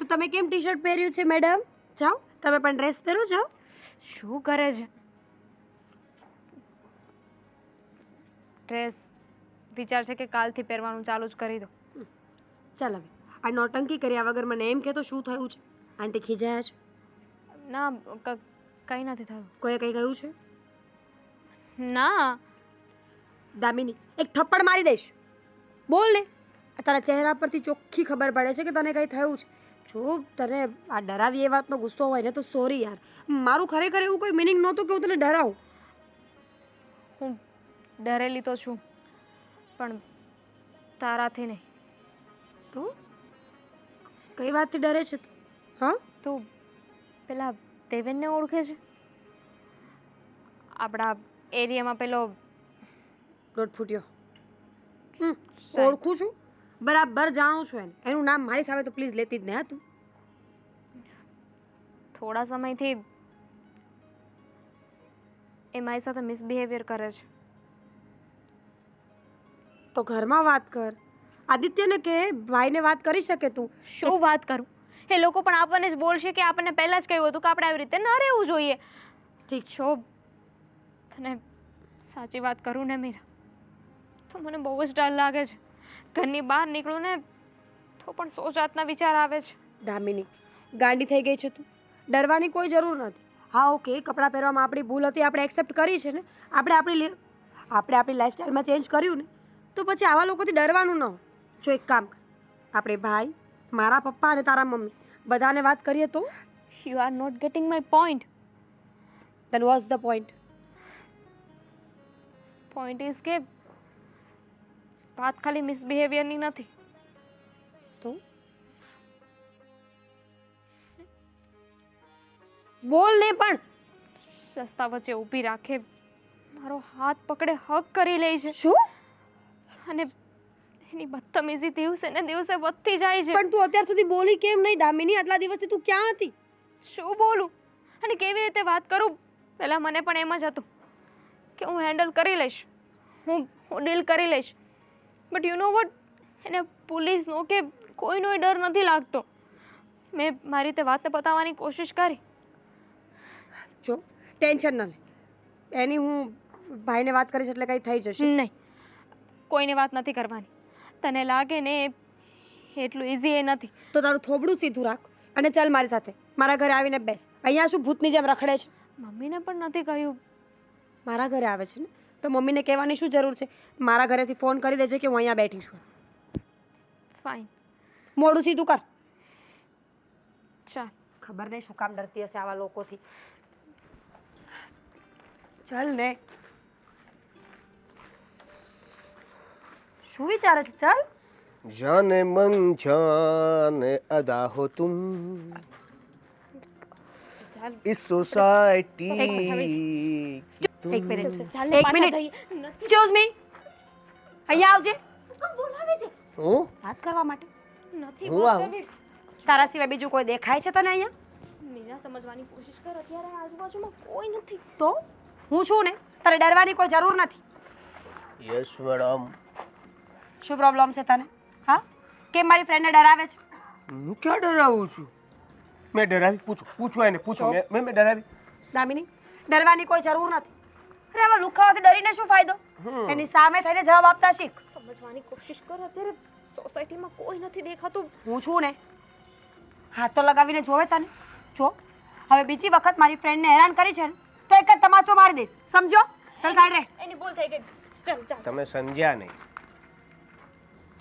તો તમે કેમ ટી શર્ટ પહેર્યું છે મેડમ? જાઓ તમે પણ ડ્રેસ પહેરો. જાઓ. શું કરે છે? ડ્રેસ વિચાર છે કે કાલથી પહેરવાનું ચાલુ જ કરી દો. ચાલ હવે આ નોટંકી કર્યા વગર મને એમ કે તો શું થયું છે? આંટી ખીજાયા છે? ના કંઈ નથી થયું. કોઈએ કંઈ કહ્યું છે? ના દામિની એક થપ્પડ મારી દઈશ. બોલ ને. તારા ચહેરા પરથી ચોખ્ખી ખબર પડે છે કે તને કંઈ થયું છે. જો તને આ ડરાવી એ વાતનો ગુસ્સો હોય ને તો સોરી યાર. મારું ખરેખર એવું કોઈ મિનિંગ નહોતું કે હું તને ડરાવું. હું ડરેલી તો છું પણ તારાથી નહીં. તો કઈ વાતથી ડરે છે તું? હા, તું પેલા દેવેનને ઓળખે છે? આપણા એરિયામાં પેલો દોઢ ફૂટ્યો. ઓળખું છું, બરાબર જાણું છું એને. એનું નામ મારી સામે તો પ્લીઝ લેતી જ ને. હા તું થોડા સમયથી એ મારી સાથે મિસબિહેવિયર કરે છે. તો ઘરમાં વાત કર. આદિત્યને કે ભાઈને વાત કરી શકે તું. શું વાત કરું? એ લોકો પણ આપણને જ બોલશે કે આપણને પહેલાં જ કહ્યું હતું કે આપણે આવી રીતે ન રહેવું જોઈએ. ઠીક છે. છો તને સાચી વાત કરું ને મીરા, તો મને બહુ જ ડર લાગે છે. ઘરની બહાર નીકળું ને તો પણ 100 જાતના વિચાર આવે છે. દામિની ગાંડી થઈ ગઈ છે તું. ડરવાની કોઈ જરૂર નથી. હા ઓકે, કપડાં પહેરવામાં આપણી ભૂલ હતી, આપણે એક્સેપ્ટ કરી છે ને. આપણે આપણી લાઈફસ્ટાઈલમાં ચેન્જ કર્યું ને તો પછી આવા લોકોથી ડરવાનું ન હોય. જો એક કામ કર, આપણે ભાઈ, મારા પપ્પા અને તારા મમ્મી બધાને વાત કરીએ તો. You are not getting my point. Then what's the point? Point is કે વાત ખાલી મિસબિહેવિયરની નથી. તો બોલ ને. પણ રસ્તા વચ્ચે ઊભી રાખે, મારો હાથ પકડે હક કરી લે છે. શું? અને એની બદતમીઝી દિવસે ને દિવસે વધતી જાય છે. પણ તું અત્યાર સુધી બોલી કેમ નહીં દામિની? આટલા દિવસથી તું ક્યાં હતી? શું બોલું અને કેવી રીતે વાત કરું? પહેલાં મને પણ એમ જ હતું કે હું હેન્ડલ કરી લઈશ, હું ડીલ કરી લઈશ. બટ યુ નો વોટ, એને પોલીસનો કે કોઈનો ડર નથી લાગતો. મેં મારી રીતે વાતને પતાવવાની કોશિશ કરી. જો ટેન્શન ન લે. એની હું ભાઈને વાત કરીશ એટલે કંઈ થઈ જશે નહીં, કોઈને વાત નથી કરવાની. તને લાગે ને એટલું ઇઝી એ નથી. તો તારું થોબડું સીધું રાખ અને ચાલ મારી સાથે. મારા ઘરે આવીને બેસ. અહીંયા શું ભૂતની જેમ રખડે છે? મમ્મીને પણ નથી કહ્યું. મારા ઘરે આવે છે ને તો મમ્મીને કહેવાની શું જરૂર છે? મારા ઘરેથી ફોન કરી દેજે કે હું અહીંયા બેઠી છું. ફાઇન, મોઢું સીધું કર. ચાલ. ખબર નહીં શું કામ ડરતી હશે આવા લોકોથી. ચાલ ને. શું વિચારે છે? ચાલ. जाने मन जाने अदा हो तुम ચાલ. इस सोसाइटी एक મિનિટ. ચાલ ને, એક પાછા મિનિટ. જઈએ. નથી એક્સક્યુઝ મી, અહીંયા આવજે. બોલાવે છે. હું વાત કરવા માટે. નથી હું વાત આવું? કરવી. તારા સિવાય બીજું કોઈ દેખાય છે તને અહીંયા? મીરા, સમજવાની કોશિશ કર. અત્યારે આજુબાજુમાં કોઈ નથી. તો હું છું ને, તારે ડરવાની કોઈ જરૂર નથી. Yes madam. શું પ્રોબ્લેમ છે તને? હા, કેમ મારી ફ્રેન્ડને ડરાવે છે? હું ક્યાં ડરાવું છું? મેં ડરાવી? પૂછો એને, પૂછો. મેં ડરાવી? દામિની, ડરવાની કોઈ જરૂર નથી. અરે આવા લુખાવાથી ડરીને શું ફાયદો? એની સામે થઈને જવાબ આપતા શીખ. સમજવાની કોશિશ કર. અત્યારે સોસાયટીમાં કોઈ નથી દેખાતું. હું છું ને. હાથ તો લગાવીને જોવે તને. જો હવે બીજી વખત મારી ફ્રેન્ડને હેરાન કરી છે ને તો એક જ તમાચો મારી દઈશ. સમજો? ચાલ સાઈડ રે. એની ભૂલ થઈ ગઈ. ચાલ ચાલ. તમે સમજ્યા નહીં.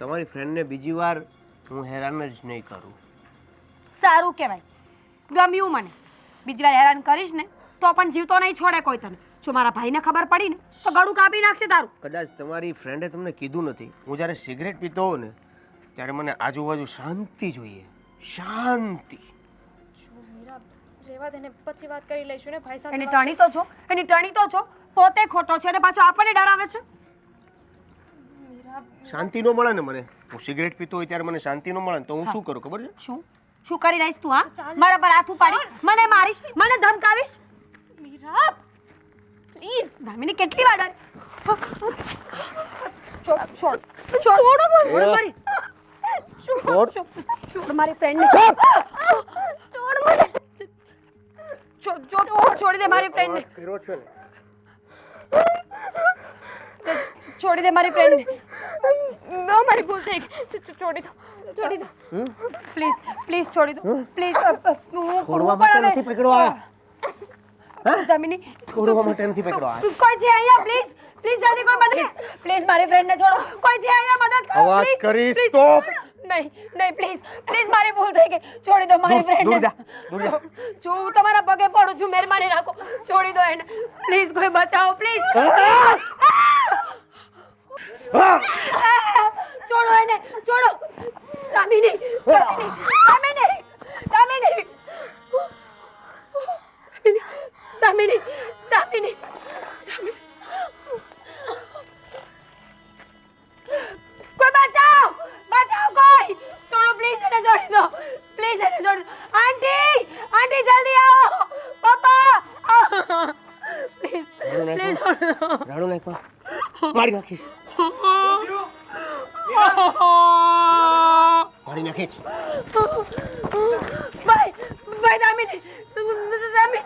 તમારી ફ્રેન્ડને બીજી વાર હું હેરાન જ નહીં કરું. સારું કહેવાય. ગમ્યું મને. બીજી વાર હેરાન કરીશ ને તો પણ જીવતો નહીં છોડે કોઈ તને. જો મારા ભાઈને ખબર પડી ને તો ગળું કાપી નાખશે તારું. કદાચ તમારી ફ્રેન્ડે તમને કીધું નથી. હું જ્યારે સિગરેટ પીતો હોઉં ને ત્યારે મને આજુબાજુ શાંતિ જોઈએ. શાંતિ. મીરા, રેવા દે ને, પછી વાત કરી લઈશું ને ભાઈ સાથે. એની ટણી તો જો, એની ટણી તો જો. પોતે ખોટો છે અને પાછો આપણને ડરાવે છે. મીરા, શાંતિ ન મળે ને મને હું સિગરેટ પીતો હોય ત્યારે મને શાંતિ ન મળે ને તો હું શું કરું ખબર છે? શું કરી રહીશ તું? હા, મારા પર હાથ ઉપાડીશ, મને મારીશ, મને ધમકાવીશ? મીરા પ્લીઝ દામિની કેટલી વાર છોડ મારી છોડ મારી ફ્રેન્ડ ને છોડ મને છોડી દે મારી ફ્રેન્ડ ને કર્યો છે ને છોડી દે મારી ફ્રેન્ડ ને મારી ભૂલ થઈ ગઈ છોડી દો પ્લીઝ પ્લીઝ છોડી દો પ્લીઝ છોડવા માટે નથી પકડ્યો આ દામિની છોડવા માટે નથી પકડ્યો આ કોઈ છે અહીંયા પ્લીઝ પ્લીઝ જલ્દી કોઈ મદદ પ્લીઝ મારી ફ્રેન્ડ ને છોડો કોઈ છે અહીંયા મદદ કરો અવાજ please, કરીશ please, તો? નહીં નહીં પ્લીઝ પ્લીઝ મારી ભૂલ થઈ ગઈ છોડી દો મારી ફ્રેન્ડ દૂર જા જો હું તમારા પગે પડું છું મહેરબાની રાખો છોડી દો એને પ્લીઝ કોઈ બચાવો પ્લીઝ છોડો એને છોડો દામિની દામિની દામિની દામિની દામિની કોઈ બચાવો બચાવો કોઈ છોડો પ્લીઝ એને છોડી દો પ્લીઝ એને છોડી દો આંટી આંટી જલ્દી આવો પપ્પા પ્લીઝ પ્લીઝ રાણો નાખો મારી નાખીશ મારી નાખીશ ભાઈ ભાઈ દામિની દામિની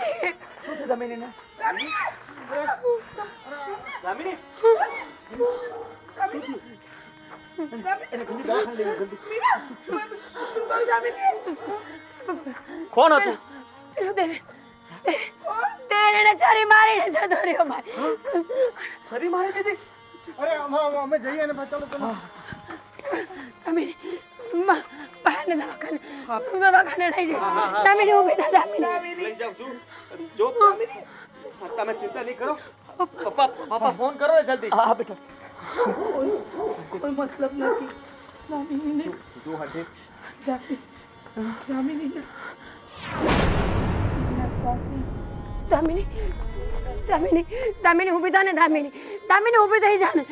કોણ હતું? પેલું દેવે એને છરી મારીને જતો રહ્યો ભાઈ છરી મારી દીધી? અરે અમે જઈએ ને ચાલો ચાલો દામિની બહારને દવાખાને લઈ જાય દામિની ઊભી થા દામિની લઈ જાઉં છું. જો દામિની, તમે ચિંતા નહીં કરો. પપ્પા ફોન કરો ને જલ્દી. હા બેટા કોઈ મતલબ નથી દામિનીને જો હાજી દામિનીને દામિની દામિની દામિની ઊભી થા ને દામિની ઊભી થઈ જા ને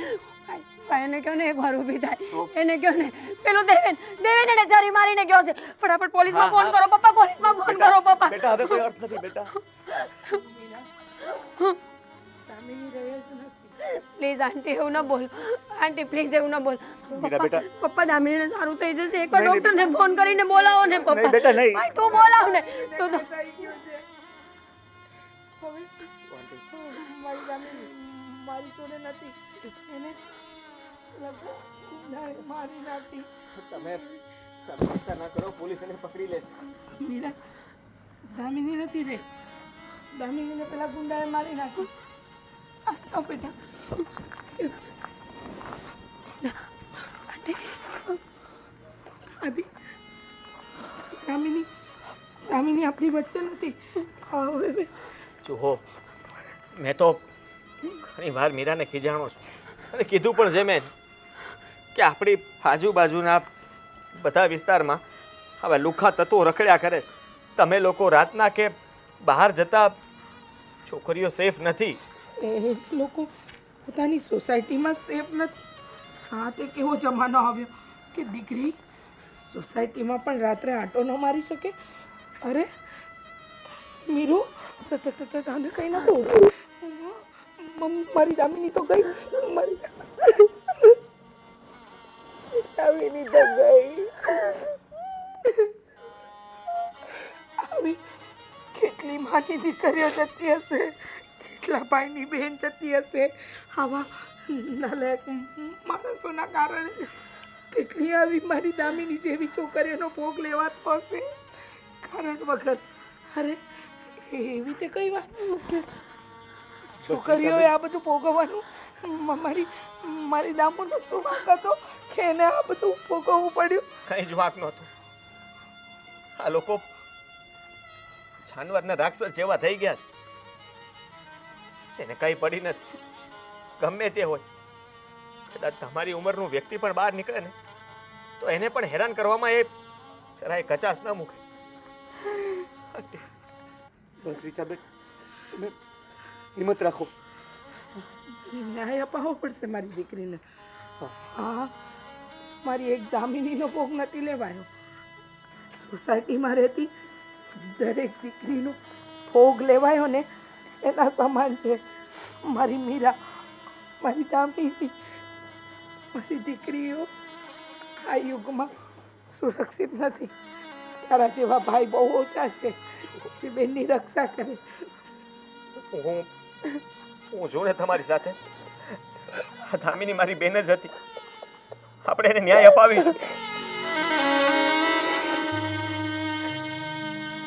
ભાઈ એને કહો ને એકવાર ઊભી થાય એને કહો ને પેલો દેવેન એને છરી મારીને ગયો છે ફટાફટ પોલીસમાં ફોન કરો પપ્પા પોલીસમાં ફોન કરો પપ્પા બેટા હવે કોઈ અર્થ નથી બેટા દામિની રહે જ નથી પ્લીઝ આંટી એવું ન બોલ આંટી પ્લીઝ એવું ન બોલ મીરા બેટા. પપ્પા દામિનીને સારું થઈ જશે એકવાર ડોક્ટરને ફોન કરીને બોલાવો ને પપ્પા નહીં બેટા, નહીં. ભાઈ તું બોલાવ ને તું તો થઈ ગયો છે હવે મારી દામિની મારી જોડે નથી એને મારી નાખી તમે ચિંતા ના કરો, પોલીસ એને પકડી લેશે. મીરા દામિની નથી રે દામિનીને પેલા ગુંડાએ મારી નાખી આ બેટા અભી દામિની આપણી વચ્ચે નથી હવે જુઓ, મેં તો ઘણી વાર મીરાને ખીજાણો છું અને કીધું પણ છે મેં કે આપણી આજુબાજુના બધા વિસ્તારમાં હવે લુખ્ખા તત્વો રખડ્યા કરે છે. તમે લોકો રાતના કે બહાર જતા છોકરીઓ સેફ નથી. એ લોકો પોતાની સોસાયટીમાં સેફ નથી. હા તે કેવો જમાનો આવ્યો કે દીકરી સોસાયટીમાં પણ રાત્રે આંટો ન મારી શકે. અરે મીરુ તને કઈ ન કહું મારી દામિની તો ગઈ મારી દામિની તો ગઈ આવી કેટલી માની દીકરીઓ જતી હશે કેટલા ભાઈની બહેન જતી હશે આવા નાલાયક માણસોના કારણે કેટલી આવી મારી દામિની જેવી છોકરીઓનો ભોગ લેવાતો હશે કારણ વગર. અરે એવી તે કઈ વાત કે છોકરીઓએ આ બધું ભોગવવાનું મારી દામુનો શું વાંક હતો કે એને આ બધું ભોગવવું પડ્યું? કંઈ જ વાંક નહોતું. આ લોકો જાનવરના રાક્ષસ જેવા થઈ ગયા છે. એને કંઈ પડી નથી. ગમે તે હોય, કદાચ તમારી ઉંમરનું વ્યક્તિ પણ બહાર નીકળે ને તો એને પણ હેરાન કરવામાં એ જરાય કચાશ ન મૂકે. બસ રીચાબેન, તમે હિંમત રાખો. ન્યાય અપાવવો પડશે મારી દીકરીને. હા મારી એક દામિનીનો ભોગ નથી લેવાયો. સોસાયટીમાં રહેતી દરેક દીકરીનો ભોગ લેવાયો ને એના સમાન છે. મારી મીરા, મારી દામિની, મારી દીકરીઓ આ યુગમાં સુરક્ષિત નથી. તારા જેવા ભાઈ બહુ ઓછા છે જે બેનની રક્ષા કરે. હું છું ને તમારી સાથે. દામિની મારી બેન જ હતી. આપણે એને ન્યાય અપાવીશું.